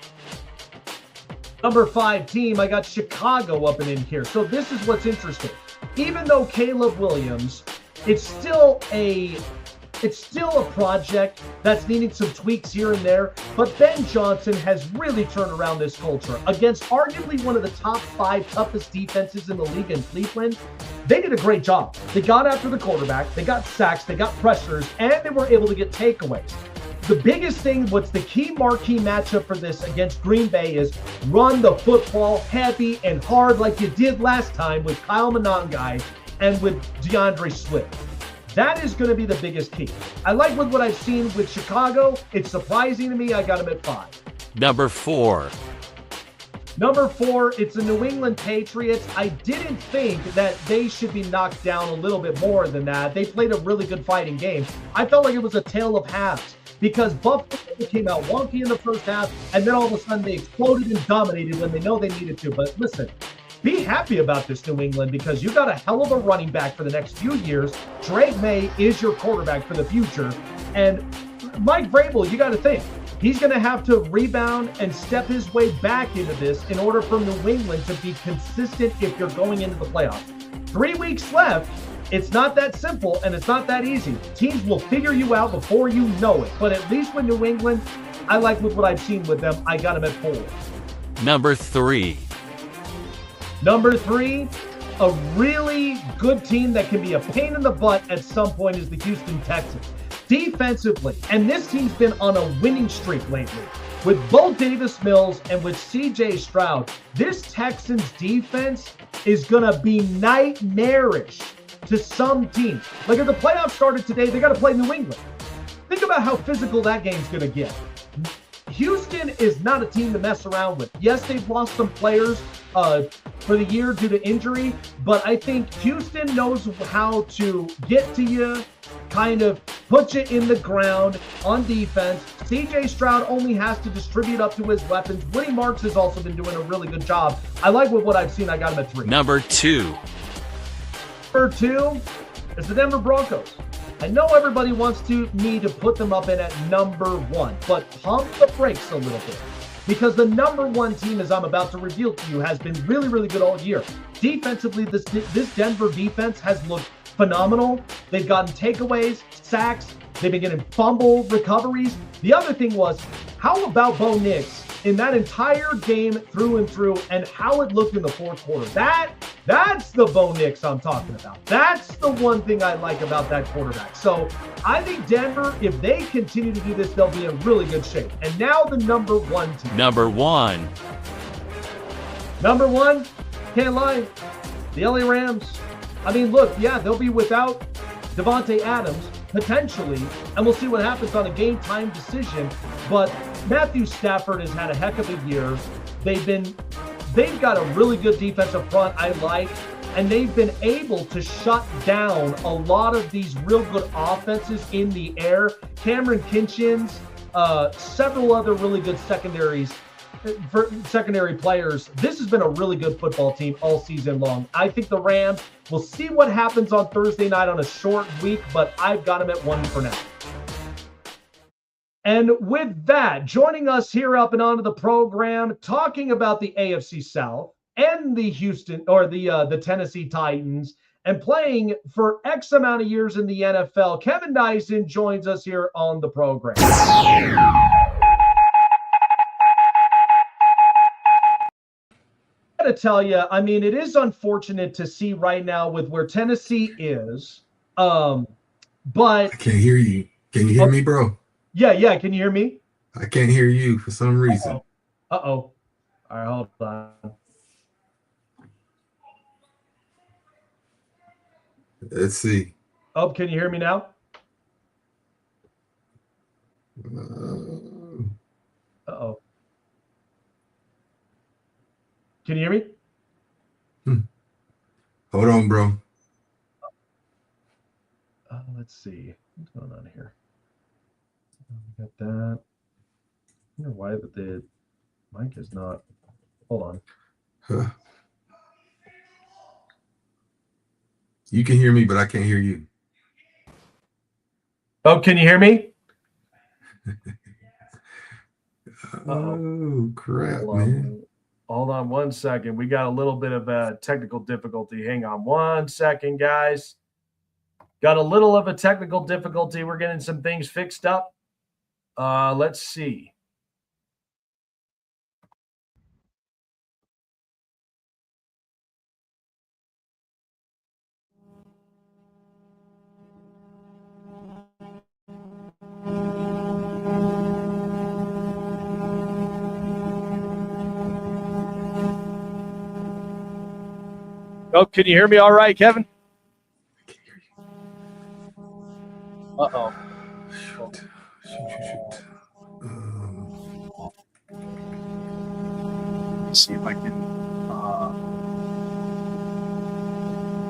C: Number 5 team, I got Chicago up and in here. So this is what's interesting. Even though Caleb Williams, it's still a project that's needing some tweaks here and there, but Ben Johnson has really turned around this culture. Against arguably one of the top 5 toughest defenses in the league in Cleveland, they did a great job. They got after the quarterback, they got sacks, they got pressures, and they were able to get takeaways. The biggest thing, what's the key marquee matchup for this against Green Bay is run the football heavy and hard like you did last time with Kyle Monangai and with DeAndre Swift. That is going to be the biggest key. I like what I've seen with Chicago. It's surprising to me. I got him at 5.
D: Number 4.
C: Number 4, it's the New England Patriots. I didn't think that they should be knocked down a little bit more than that. They played a really good fighting game. I felt like it was a tale of halves because Buffalo came out wonky in the first half, and then all of a sudden they exploded and dominated when they know they needed to. But listen, be happy about this, New England, because you got a hell of a running back for the next few years. Drake May is your quarterback for the future. And Mike Vrabel, you got to think, he's going to have to rebound and step his way back into this in order for New England to be consistent if you're going into the playoffs. 3 weeks left. It's not that simple, and it's not that easy. Teams will figure you out before you know it. But at least with New England, I like what I've seen with them. I got them at 4.
D: Number 3.
C: Number 3, a really good team that can be a pain in the butt at some point is the Houston Texans. Defensively, and this team's been on a winning streak lately. With Bo Davis Mills and with CJ Stroud, this Texans defense is going to be nightmarish to some teams. Like if the playoffs started today, they got to play New England. Think about how physical that game's going to get. Houston is not a team to mess around with. Yes, they've lost some players for the year due to injury, but I think Houston knows how to get to you, kind of put you in the ground on defense. CJ Stroud only has to distribute up to his weapons. Woody Marks has also been doing a really good job. I like what I've seen. I got him at 3.
D: Number 2.
C: Number 2 is the Denver Broncos. I know everybody wants me to put them up in at number 1, but pump the brakes a little bit. Because the number 1 team, as I'm about to reveal to you, has been really, really good all year. Defensively, this Denver defense has looked phenomenal. They've gotten takeaways, sacks. They've been getting fumble recoveries. The other thing was, how about Bo Nix in that entire game through and through and how it looked in the fourth quarter? That's the Bo Nix I'm talking about. That's the one thing I like about that quarterback. So I think Denver, if they continue to do this, they'll be in really good shape. And now the number 1 team.
D: Number 1.
C: Number 1, can't lie, the LA Rams. I mean, look, yeah, they'll be without Devontae Adams, potentially, and we'll see what happens on a game-time decision. But Matthew Stafford has had a heck of a year. They've got a really good defensive front I like, and they've been able to shut down a lot of these real good offenses in the air. Cameron Kinchins, several other really good secondary players. This has been a really good football team all season long. I think the Rams, we'll see what happens on Thursday night on a short week, but I've got them at 1 for now. And with that, joining us here up and onto the program, talking about the AFC South and the the Tennessee Titans, and playing for X amount of years in the NFL, Kevin Dyson joins us here on the program. I got to tell you, I mean, it is unfortunate to see right now with where Tennessee is, but
J: I can't hear you. Can you hear me, bro?
C: Yeah. Can you hear me?
J: I can't hear you for some reason.
C: Uh-oh. All right, hold on.
J: Let's see.
C: Oh, can you hear me now? Uh-oh. Can you hear me?
J: Hold on, bro.
C: Let's see. What's going on here? We got that. I wonder why the mic is not. Hold on.
J: Huh. You can hear me, but I can't hear you.
C: Oh, can you hear me?
J: Oh, crap, man.
C: Hold on 1 second. We got a little bit of a technical difficulty. Hang on 1 second, guys. Got a little of a technical difficulty. We're getting some things fixed up. Let's see. Oh, can you hear me all right, Kevin?
J: I can hear you.
C: Uh-oh.
J: Shoot.
C: Let's see if I can.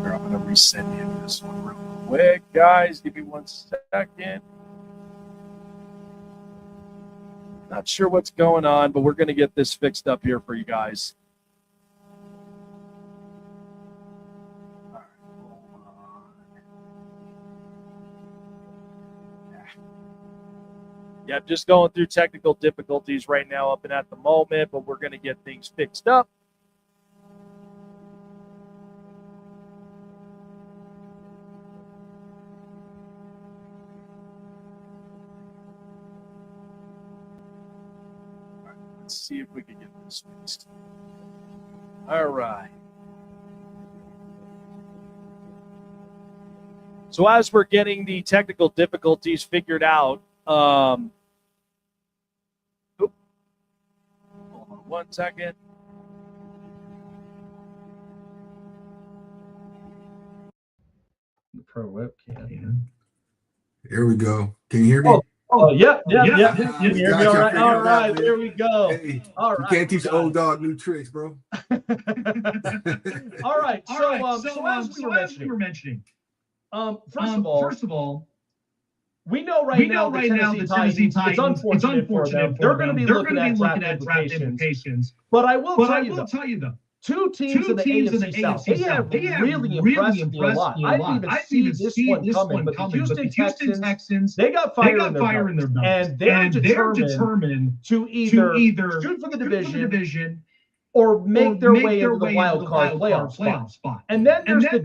C: I'm going to resend him this one real quick, guys. Give me 1 second. Not sure what's going on, but we're going to get this fixed up here for you guys. Yeah, just going through technical difficulties right now up and at the moment, but we're going to get things fixed up. All right, let's see if we can get this fixed. All right. So as we're getting the technical difficulties figured out, hold on 1 second. The pro webcam.
J: There we go. Can you hear me?
C: Yeah. Can you hear me all right?
J: Gotcha.
C: All right, there we go.
J: Hey,
C: All
J: you
C: right.
J: can't teach old dog new tricks, bro.
C: All right. So as we were mentioning, first of all, we know right now the Tennessee Titans, it's unfortunate for them. They're going to be looking at draft implications. But I will tell you though, two teams in the AFC South, they have really impressed me a lot. I didn't even see this one coming, but the Houston Texans, they got fire in their belt, and they're determined to either shoot for the division or make their way into the wild card playoff spot. And then there's the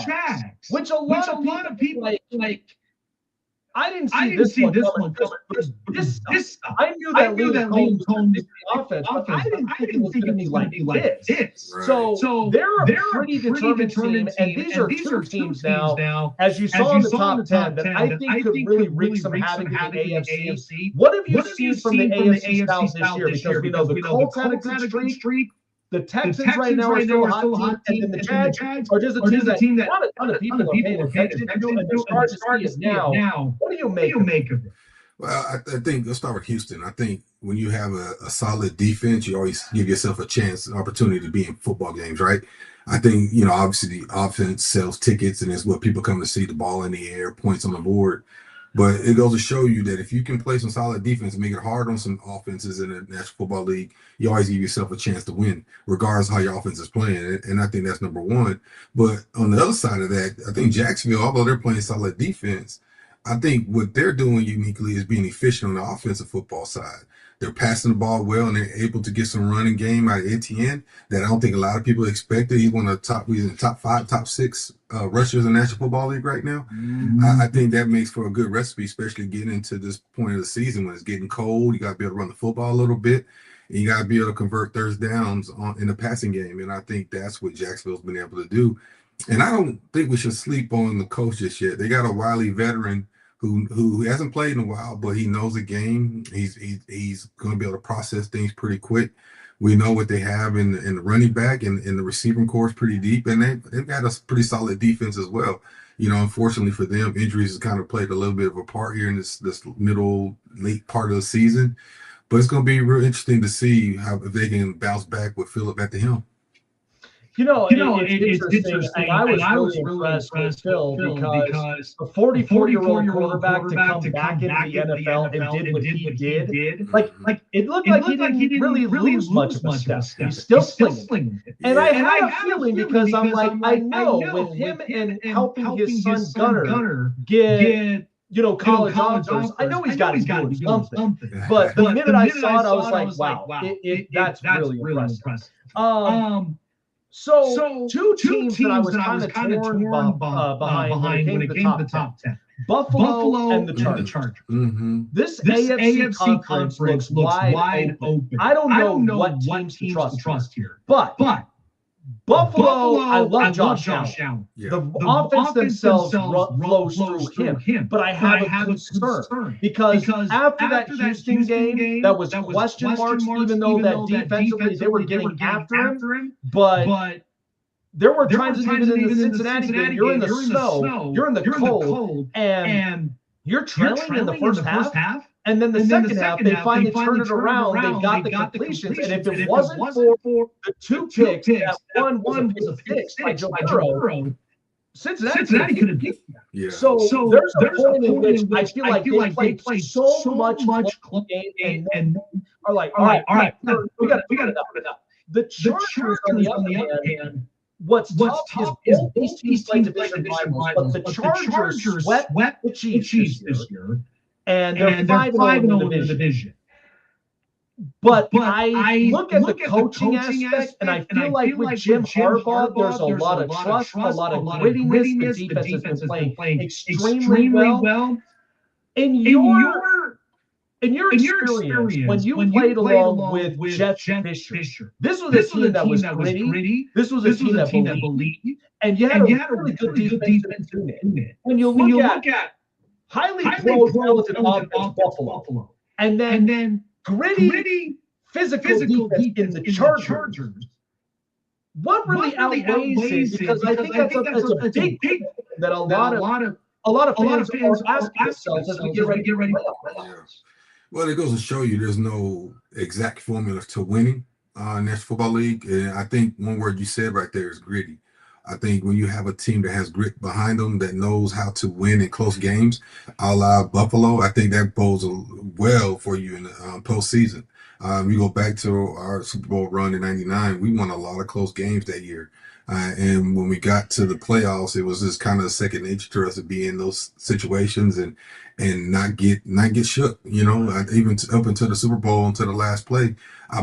C: Jags, which a lot of people like. I didn't see this one coming. I knew that Liam Combs was the offense, but I didn't think it was going to be like this. Right. So they're a pretty determined team, and these are two teams now, as you saw in the top 10, that I think could really wreak some havoc in the AFC. What have you seen from the AFC South this year? Because we know the Colts had a good streak. The Texans right now are still a hot team, and then the Jags are just a team that not a ton of people are paying attention to, and they're starting to see it now. What do you make of it?
J: Well, I think let's start with Houston. I think when you have a solid defense, you always give yourself a chance, an opportunity to be in football games, right? I think, obviously the offense sells tickets, and it's what people come to see, the ball in the air, points on the board. But it goes to show you that if you can play some solid defense and make it hard on some offenses in the National Football League, you always give yourself a chance to win, regardless of how your offense is playing. And I think that's number one. But on the other side of that, I think Jacksonville, although they're playing solid defense, I think what they're doing uniquely is being efficient on the offensive football side. They're passing the ball well, and they're able to get some running game out of Etienne that I don't think a lot of people expected. He's one of the he's in the top 5, top 6 rushers in the National Football League right now. I think that makes for a good recipe, especially getting into this point of the season when it's getting cold. You got to be able to run the football a little bit, and you got to be able to convert third downs in the passing game. And I think that's what Jacksonville's been able to do. And I don't think we should sleep on the coach just yet. They got a wily veteran who hasn't played in a while, but he knows the game. He's going to be able to process things pretty quick. We know what they have in the running back and the receiving core is pretty deep, and they've got a pretty solid defense as well. Unfortunately for them, injuries has kind of played a little bit of a part here in this late part of the season. But it's going to be real interesting to see if they can bounce back with Phillip at the helm.
C: It's interesting. And I was really impressed with Phil because a 44-year-old quarterback to come back into the NFL and did what he did, like it looked like he didn't really lose much of a step. He's still slinging. And I had a feeling because I'm like, I know with him and helping his son Gunner get college offers, I know he's got to do something. But the minute I saw it, I was like, wow, that's really impressive. So two teams that I was kind of torn behind when it came to the top 10. Buffalo and the Chargers.
J: Mm-hmm.
C: This AFC conference looks wide open. I don't know what teams to trust here. But Buffalo, I love Josh Allen. Yeah. The offense themselves flows through him. But I have a concern because after that Houston game, that was question marks, even though that defensively they were getting after him. But there were times even in the Cincinnati game, you're in the snow, you're in the cold, and you're trailing in the first half. And then the second half, they finally turned it around. They got the completions. And if it wasn't for the two picks, that one was a pick by Joe Burrow, Cincinnati could have beat them. Yeah. So there's a point in which I feel like they played so much close game and are like, all right, we got to put it up. The Chargers, on the other hand, what's tough is these teams play division rivals, but the Chargers swept the Chiefs this year. And they're 5-0 in the division. But I look at the coaching aspect, and I feel like with Jim Harbaugh, there's a lot of trust, a lot of grittiness. The defense has been playing extremely well. In your experience, when you played along with Jeff Fisher, this was a team that was gritty. This was a team that believed. And you had a really good defensive unit. When you look at highly talented offense Buffalo, and then gritty physical defense in the Chargers. What really outweighs it? Because I think that's a big thing that a lot of fans are asking themselves as we get ready to playoffs.
J: Well, it goes to show you there's no exact formula to winning in this football league. And I think one word you said right there is gritty. I think when you have a team that has grit behind them, that knows how to win in close games, a la Buffalo, I think that bodes well for you in the postseason. We go back to our Super Bowl run in '99. We won a lot of close games that year. And when we got to the playoffs, it was just kind of second nature to us to be in those situations and not get shook. Even up until the Super Bowl, until the last play,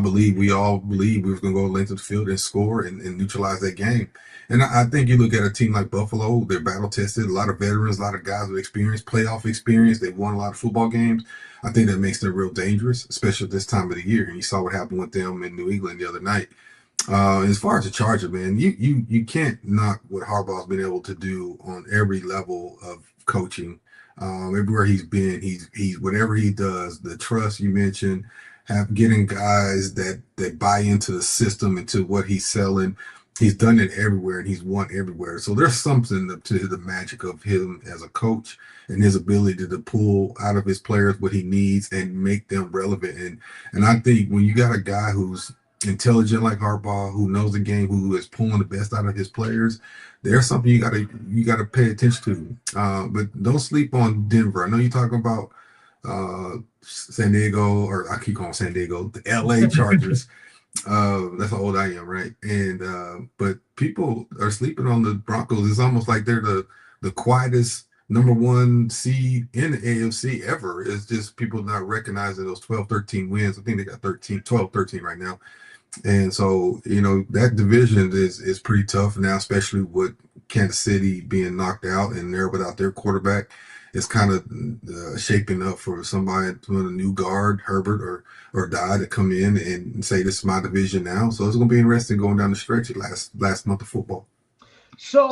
J: we all believed we were going to go length of the field and score and neutralize that game. And I think you look at a team like Buffalo, they're battle tested, a lot of veterans, a lot of guys with experience, playoff experience. They've won a lot of football games. I think that makes them real dangerous, especially at this time of the year. And you saw what happened with them in New England the other night. As far as the Chargers, man, you can't knock what Harbaugh's been able to do on every level of coaching. Everywhere he's been, he's whatever he does, the trust you mentioned, getting guys that buy into the system, into what he's selling. He's done it everywhere and he's won everywhere. So there's something to the magic of him as a coach and his ability to pull out of his players what he needs and make them relevant. And I think when you got a guy who's intelligent like Harbaugh, who knows the game, who is pulling the best out of his players, there's something you gotta pay attention to. But don't sleep on Denver. I know you're talking about San Diego, or I keep calling San Diego, the LA Chargers. That's how old I am, right? And but people are sleeping on the Broncos. It's almost like they're the quietest number one seed in the AFC ever. It's just people not recognizing those 12-13 wins. I think they got 12-13 right now. And so, that division is pretty tough now, especially with Kansas City being knocked out and they're without their quarterback. It's kind of shaping up for somebody, a new guard, Herbert or Dye, to come in and say, this is my division now. So it's going to be interesting going down the stretch of last month of football.
C: So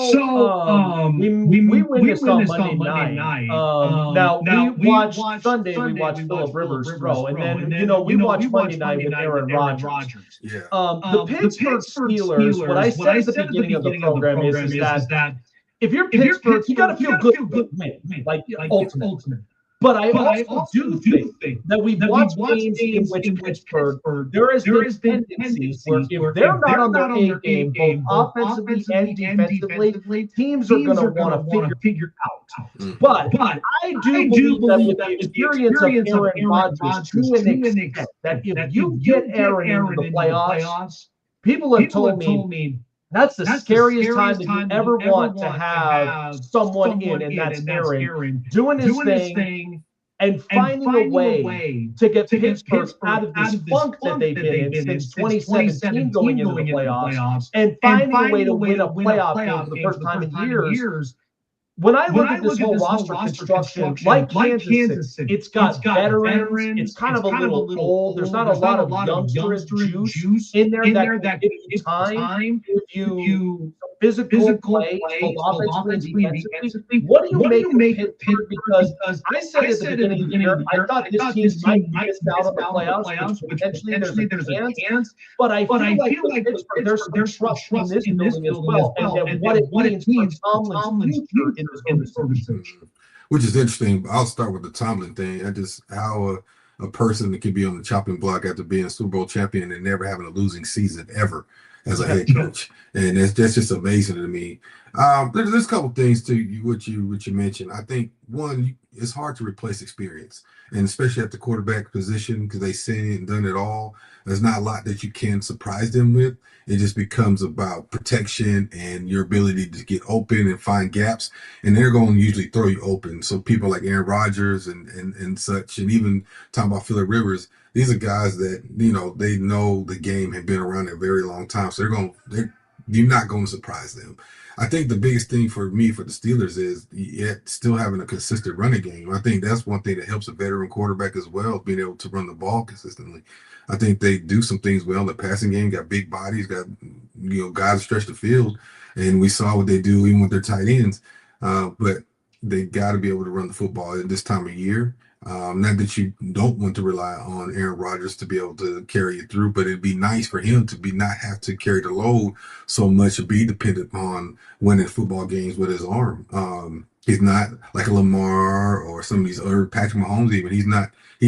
C: we witnessed on Monday night. Now we watched Sunday. We watched Phillip Rivers throw, and then we watched Monday night with Aaron Rodgers.
J: Yeah.
C: The Pittsburgh Steelers. What I said at the beginning of the program is that if you're Pittsburgh, you got to feel good, like ultimate. But I also do think that we've watched games in which Pittsburgh, there has been tendencies where if they're not on their A game, both offensively and defensively, teams are going to want to figure out. But I do believe that with the experience of Aaron Rodgers to an extent, that if you get Aaron into the playoffs, people have told me that's the scariest time that you ever want to have someone in, and that's Aaron doing his thing and finding a way to get Pittsburgh out of this funk that they've been in since 2017 going into the playoffs, and finding a way to win a playoff game for the first time in years. When I look at this whole roster construction, like Kansas City, it's got veterans. It's kind of a little old. There's not a lot of youngster juice in there that gives you time. If you physical play, both offensively and defensively, what do you make of Pittsburgh? Because I said at the beginning of the year, I thought this team might miss out on the playoffs, which potentially there's a chance. But I feel like Pittsburgh, there's some trust in this building as well, and what it means for Tomlin's future in this organization.
J: Which is interesting. I'll start with the Tomlin thing. How a person that can be on the chopping block after being a Super Bowl champion and never having a losing season ever as a head coach, and that's just amazing to me. There's a couple things to what you mentioned. I think one, it's hard to replace experience, and especially at the quarterback position, because they've seen it and done it all. There's not a lot that you can surprise them with. It just becomes about protection and your ability to get open and find gaps, and they're going to usually throw you open. So people like Aaron Rodgers and such, and even talking about Phillip Rivers, these are guys that, they know the game had been around a very long time. So you're not going to surprise them. I think the biggest thing for me, for the Steelers, is yet still having a consistent running game. I think that's one thing that helps a veteran quarterback as well, being able to run the ball consistently. I think they do some things well in the passing game, got big bodies, got, guys stretch the field, and we saw what they do even with their tight ends. But they got to be able to run the football at this time of year. Not that you don't want to rely on Aaron Rodgers to be able to carry it through, but it'd be nice for him to not have to carry the load so much or be dependent on winning football games with his arm. He's not like a Lamar or some of these other Patrick Mahomes. Even he's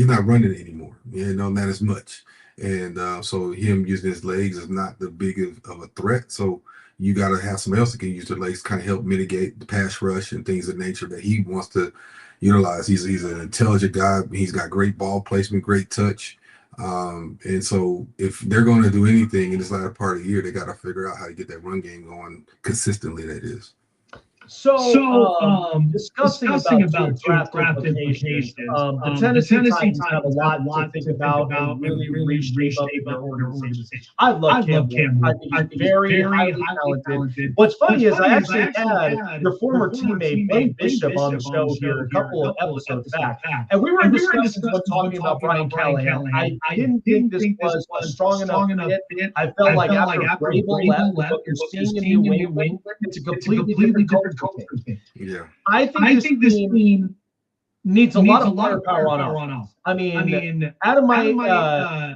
J: not running it anymore. Not as much. And so him using his legs is not the big of a threat. So you got to have somebody else that can use their legs to kind of help mitigate the pass rush and things of nature that he wants to utilize. He's an intelligent guy. He's got great ball placement, great touch. And so if they're going to do anything in this latter part of the year, they got to figure out how to get that run game going consistently, that is.
C: So, discussing about draft implications, the Tennessee Titans have a lot to think about and really reshape up their organization. I love Cam. I think he's very highly talented. What's funny is I actually had your former teammate Ben Bishop on the show here a couple of episodes back, and we were discussing talking about Brian Callahan. I didn't think this was a strong enough fit. I felt like after Vrabel left, what you're seeing in New England, it's a completely different culture.
J: Yeah,
C: I think this team needs a lot of firepower on offense. I mean, Adam Mayer,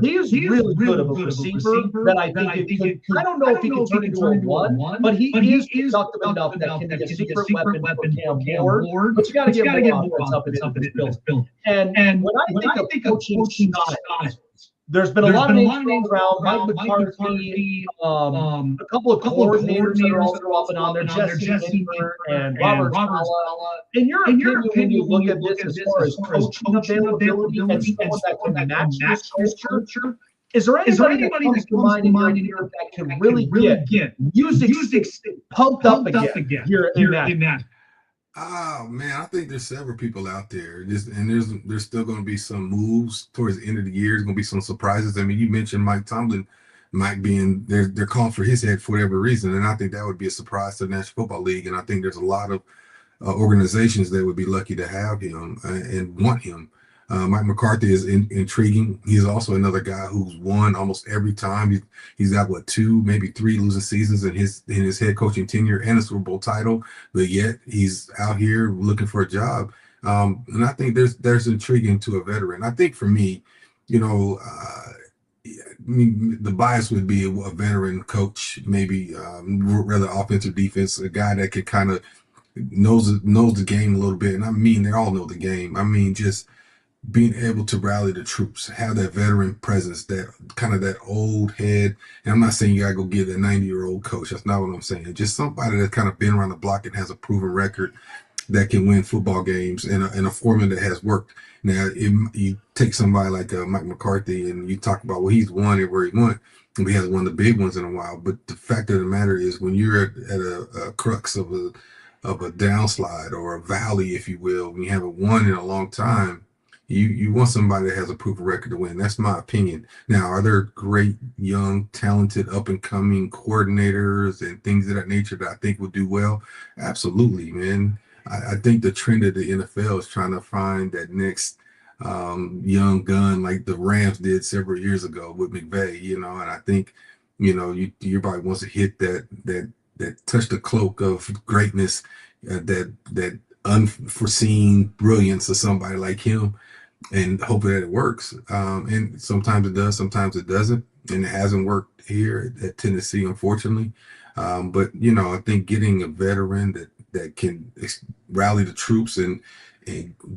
C: he is really good of a receiver that I think I don't know if he can turn into a one, but he is productive enough that can be a secret weapon for Cam Ward. But you got to get more offense up in this build. And when I think of coaching styles, there's been a lot of names around, Mike McCarthy, a couple of coordinators that are also up and on there, Jesse Minter and Robert Saleh. In your opinion, when you look at this as far as coaching availability and someone that can match this culture, is there anybody that comes to mind in your that can really get music pumped up again here in that?
J: Oh man, I think there's several people out there. And there's still going to be some moves towards the end of the year. There's going to be some surprises. I mean, you mentioned Mike Tomlin might be in. They're calling for his head for whatever reason, and I think that would be a surprise to the National Football League. And I think there's a lot of organizations that would be lucky to have him and want him. Mike McCarthy is intriguing. He's also another guy who's won almost every time. He's got 2, maybe 3 losing seasons in his head coaching tenure and a Super Bowl title, but yet he's out here looking for a job. And I think there's intriguing to a veteran. I think for me, the bias would be a veteran coach, maybe rather offensive defense, a guy that could kind of knows the game a little bit. And I mean, they all know the game. I mean, just being able to rally the troops, have that veteran presence, that kind of that old head. And I'm not saying you gotta go get a 90-year-old coach. That's not what I'm saying. Just somebody that's kind of been around the block and has a proven record that can win football games in a formula that has worked. Now, if you take somebody like Mike McCarthy and you talk about, well, he's won it where he won, and he hasn't won the big ones in a while. But the fact of the matter is, when you're at a crux of a downslide or a valley, if you will, when you haven't won in a long time, you want somebody that has a proven record to win. That's my opinion. Now, are there great, young, talented, up-and-coming coordinators and things of that nature that I think will do well? Absolutely, man. I think the trend of the NFL is trying to find that next young gun like the Rams did several years ago with McVay, and I think, everybody wants to hit that touch the cloak of greatness, that unforeseen brilliance of somebody like him, and hoping that it works. And sometimes it does, sometimes it doesn't, and it hasn't worked here at Tennessee, unfortunately. But I think getting a veteran that can rally the troops and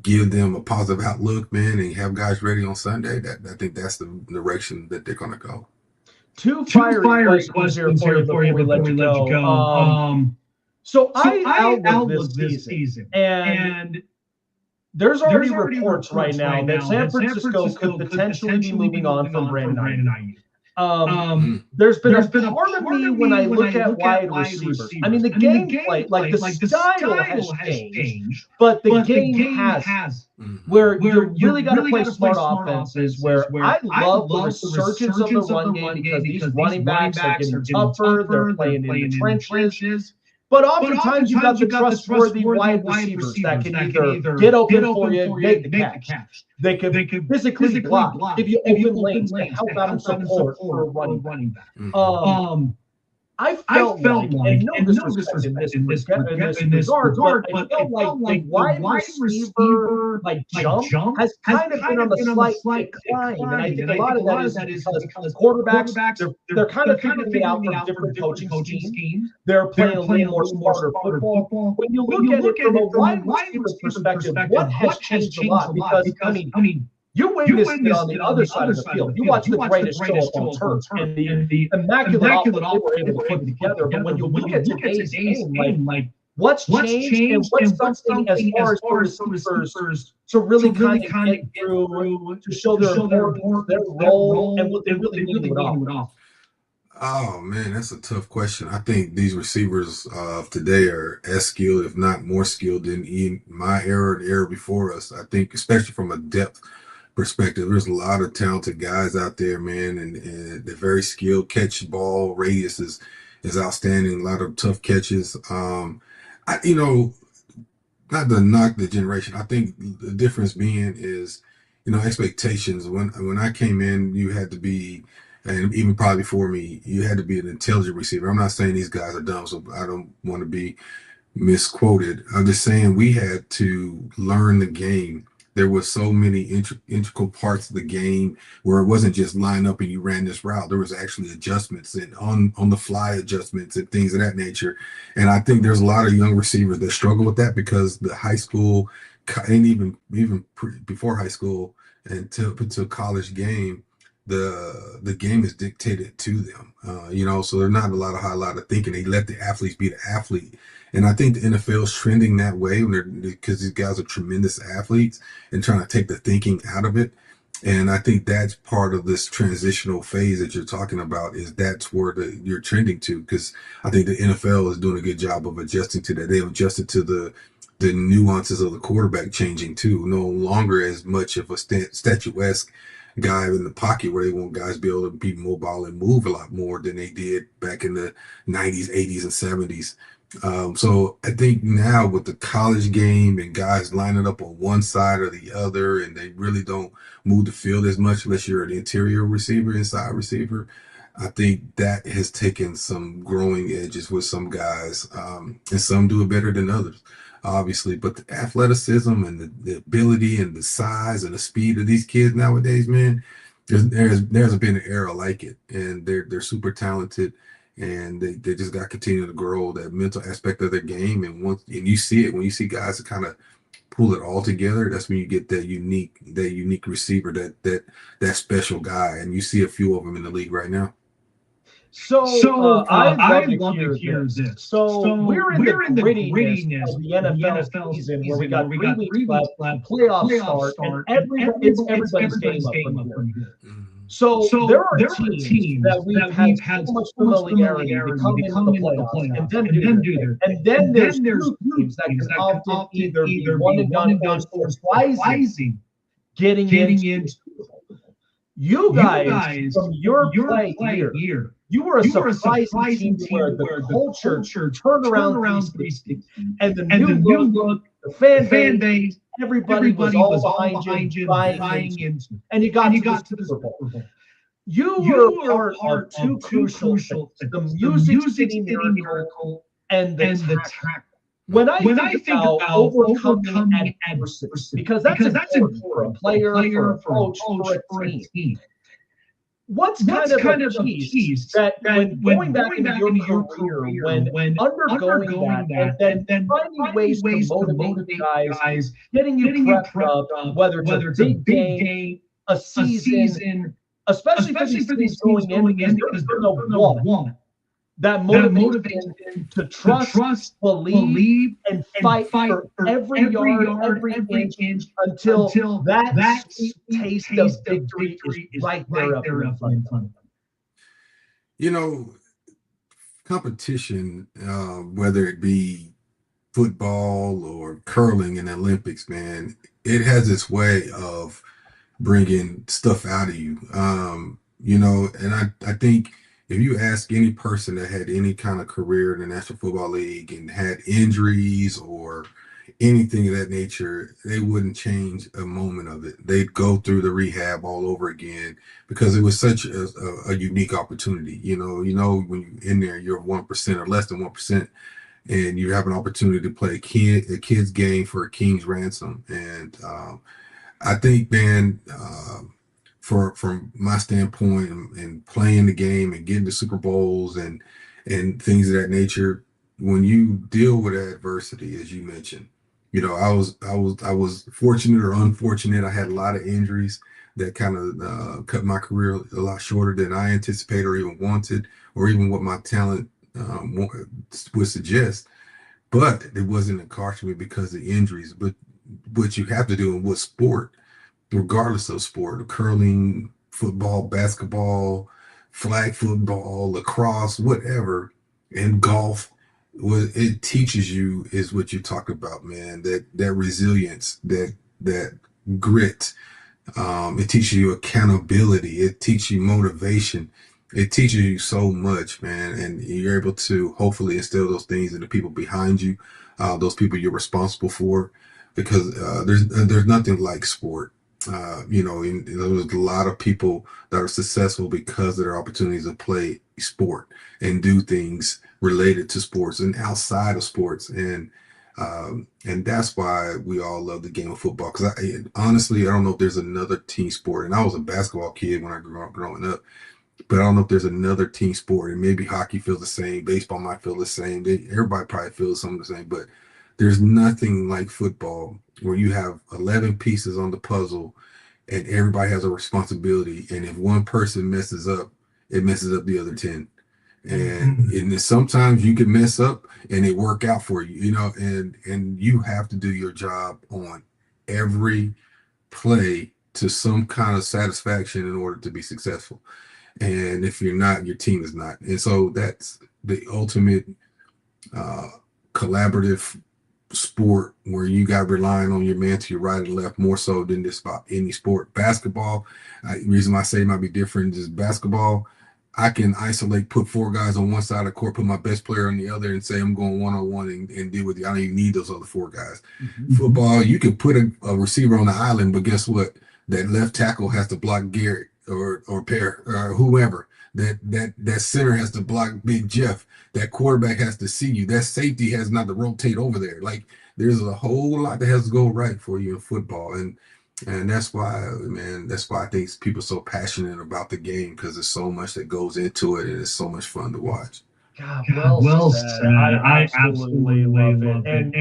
J: give them a positive outlook, man, and have guys ready on Sunday, I think that's the direction that they're going to go.
C: Two fiery questions here for you before we let you go. So I outlook this season, and there's already reports right now that San Francisco could potentially be moving on from Brandon Ayuk. There's been a part of me when I look at wide receivers. I mean, the gameplay, like the style has changed, but the game has. Where you really got to play smart offenses. Where I love the resurgence of the run game because these running backs are getting tougher. They're playing in the trenches. But oftentimes you've got the trustworthy wide receivers that can either get open for you, make the catch. They can physically block, give you open lanes, and help out and support for a running back. I felt like, and no disrespect in this regard, but I felt like the wide receiver jump has kind of been on a slight decline. And I think a lot of that is because quarterbacks, they're kind of figuring it out from different coaching schemes. They're playing a little more smarter football. When you look at it from a wide receiver perspective, what has changed a lot? Because, I mean, you witnessed it on the other side of the field. You watch the greatest show on turf and the immaculate offense they were able to put together. But when you look at today's game, like what's changed and what's something as far as receivers to really kind of get through to show their importance, their role, and what they really mean with off.
J: Oh man, that's a tough question. I think these receivers of today are as skilled, if not more skilled, than in my era, the era before us. I think, especially from a depth perspective, there's a lot of talented guys out there, man, and they're very skilled. Catch ball radius is outstanding. A lot of tough catches. Not to knock the generation. I think the difference being is, expectations. When I came in, you had to be, and even probably before me, you had to be an intelligent receiver. I'm not saying these guys are dumb, so I don't want to be misquoted. I'm just saying we had to learn the game. There were so many integral parts of the game where it wasn't just line up and you ran this route. There was actually adjustments and on the fly adjustments and things of that nature. And I think there's a lot of young receivers that struggle with that because the high school and even before high school and to college game, the game is dictated to them. So there's not a lot of thinking. They let the athletes be the athlete. And I think the NFL is trending that way because these guys are tremendous athletes and trying to take the thinking out of it. And I think that's part of this transitional phase that you're talking about, is that's where you're trending to, because I think the NFL is doing a good job of adjusting to that. They've adjusted to the nuances of the quarterback changing too. No longer as much of a statuesque guy in the pocket where they want guys to be able to be mobile and move a lot more than they did back in the 90s, 80s, and 70s. So I think now with the college game and guys lining up on one side or the other, and they really don't move the field as much unless you're an interior receiver, inside receiver, I think that has taken some growing edges with some guys, and some do it better than others, obviously. But the athleticism and the ability and the size and the speed of these kids nowadays, man, there's been an era like it, and they're super talented. and they just got to continue to grow that mental aspect of their game. And you see it when you see guys that kind of pull it all together. That's when you get that unique receiver, that special guy, and you see a few of them in the league right now.
C: So I'd love to hear this. So we're in the grittiness of the NFL season where we got 3 weeks left, playoffs start, and it's everybody's game up from here. So there are teams that we've had so much familiarity to come into the playoffs and then do their thing. And then there's two teams that can often either be one and done or surprising getting into. You guys, from your play here, you were a surprising team where the culture turned around 360, and the new look, the fan base, everybody was all behind you, buying into, and you got to the Super Bowl. You were part of two crucial things: the Music City Miracle and the tackle. When I think about overcoming adversity, because that's important for a player, for a coach, for a team. What's kind of a piece that when going back into your career, when undergoing that, and then finding ways to motivate guys, getting you prepped up, whether it's a big game, a season, especially for these things going in, because there's no one that motivation to trust, believe, and fight for every yard, every inch until that sweet taste of victory is right there up in front of them.
J: You know, competition, whether it be football or curling in the Olympics, man, it has its way of bringing stuff out of you. And I think if you ask any person that had any kind of career in the National Football League and had injuries or anything of that nature, they wouldn't change a moment of it. They'd go through the rehab all over again because it was such a unique opportunity. You know, when you're in there, you're 1% or less than 1%, and you have an opportunity to play a kid's game for a king's ransom. And I think, man, from my standpoint and playing the game and getting to Super Bowls and things of that nature, when you deal with adversity, as you mentioned, I was fortunate or unfortunate. I had a lot of injuries that kind of cut my career a lot shorter than I anticipated or even wanted, or even what my talent would suggest. But it wasn't incarcerated because of injuries. But what you have to do in what sport, regardless of sport, curling, football, basketball, flag football, lacrosse, whatever, and golf, what it teaches you is what you talk about, man, that resilience, that grit. It teaches you accountability. It teaches you motivation. It teaches you so much, man, and you're able to hopefully instill those things in the people behind you, those people you're responsible for, because there's nothing like sport. There's a lot of people that are successful because of their opportunities to play sport and do things related to sports and outside of sports. And that's why we all love the game of football. Because honestly, I don't know if there's another team sport. And I was a basketball kid when I grew up growing up, but I don't know if there's another team sport. And maybe hockey feels the same. Baseball might feel the same. Everybody probably feels something the same. But there's nothing like football where you have 11 pieces on the puzzle and everybody has a responsibility. And if one person messes up, it messes up the other 10. And then sometimes you can mess up and it work out for you, and you have to do your job on every play to some kind of satisfaction in order to be successful. And if you're not, your team is not. And so that's the ultimate collaborative sport where you got relying on your man to your right and left more so than just about any sport. Basketball, the reason why I say it might be different is basketball, I can isolate, put 4 guys on one side of the court, put my best player on the other, and say I'm going one-on-one and deal with you. I don't even need those other 4 guys. Football, you can put a receiver on the island, but guess what? That left tackle has to block Garrett or Pear or whoever. That center has to block Big Jeff. That quarterback has to see you. That safety has not to rotate over there. Like, there's a whole lot that has to go right for you in football. And that's why, man, I think people are so passionate about the game, because there's so much that goes into it and it's so much fun to watch.
C: God, well said. I absolutely love it. And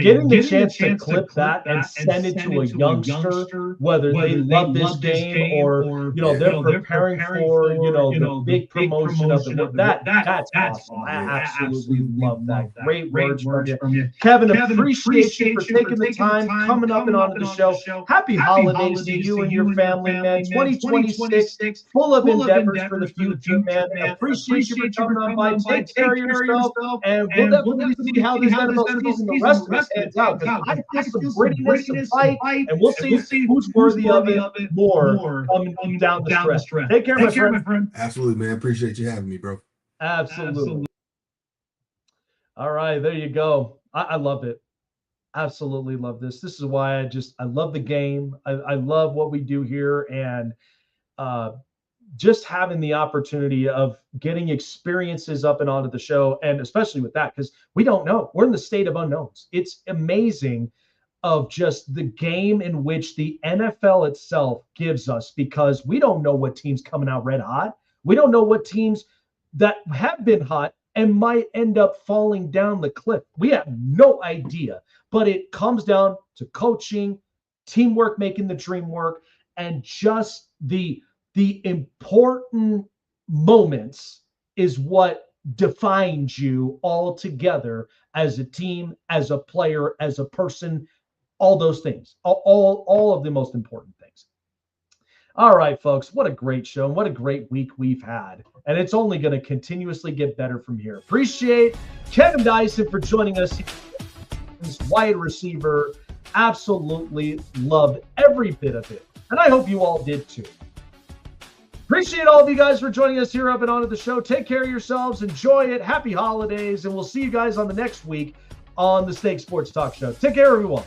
C: getting the chance to clip that and send it to a youngster, whether they love this game or they're preparing for the big promotion of it. That's awesome. I absolutely love that. Great words from you, Kevin. Appreciate you for taking the time, coming up and onto the show. Happy holidays to you and your family, man. 2026, full of endeavors for the future, man. Appreciate you for coming on by. Take care of yourself, and we'll definitely see how this NFL season the rest of us hands out. Because I feel some grittiness, some fight, and we'll see who's worthy of it more coming down the stretch. Take care, my friend.
J: Absolutely, man. Appreciate you having me, bro.
C: Absolutely. All right, there you go. I love it. Absolutely love this. This is why I love the game. I love what we do here, and just having the opportunity of getting experiences up and onto the show, and especially with that, because we don't know. We're in the state of unknowns. It's amazing of just the game in which the NFL itself gives us, because we don't know what team's coming out red hot. We don't know what teams that have been hot and might end up falling down the cliff. We have no idea, but it comes down to coaching, teamwork, making the dream work, and just the important moments is what defines you all together as a team, as a player, as a person, all those things, all of the most important things. All right, folks, what a great show and what a great week we've had. And it's only going to continuously get better from here. Appreciate Kevin Dyson for joining us here. This wide receiver, absolutely loved every bit of it. And I hope you all did too. Appreciate all of you guys for joining us here up and onto the show. Take care of yourselves. Enjoy it. Happy holidays. And we'll see you guys on the next week on the Snake Sports Talk Show. Take care, everyone.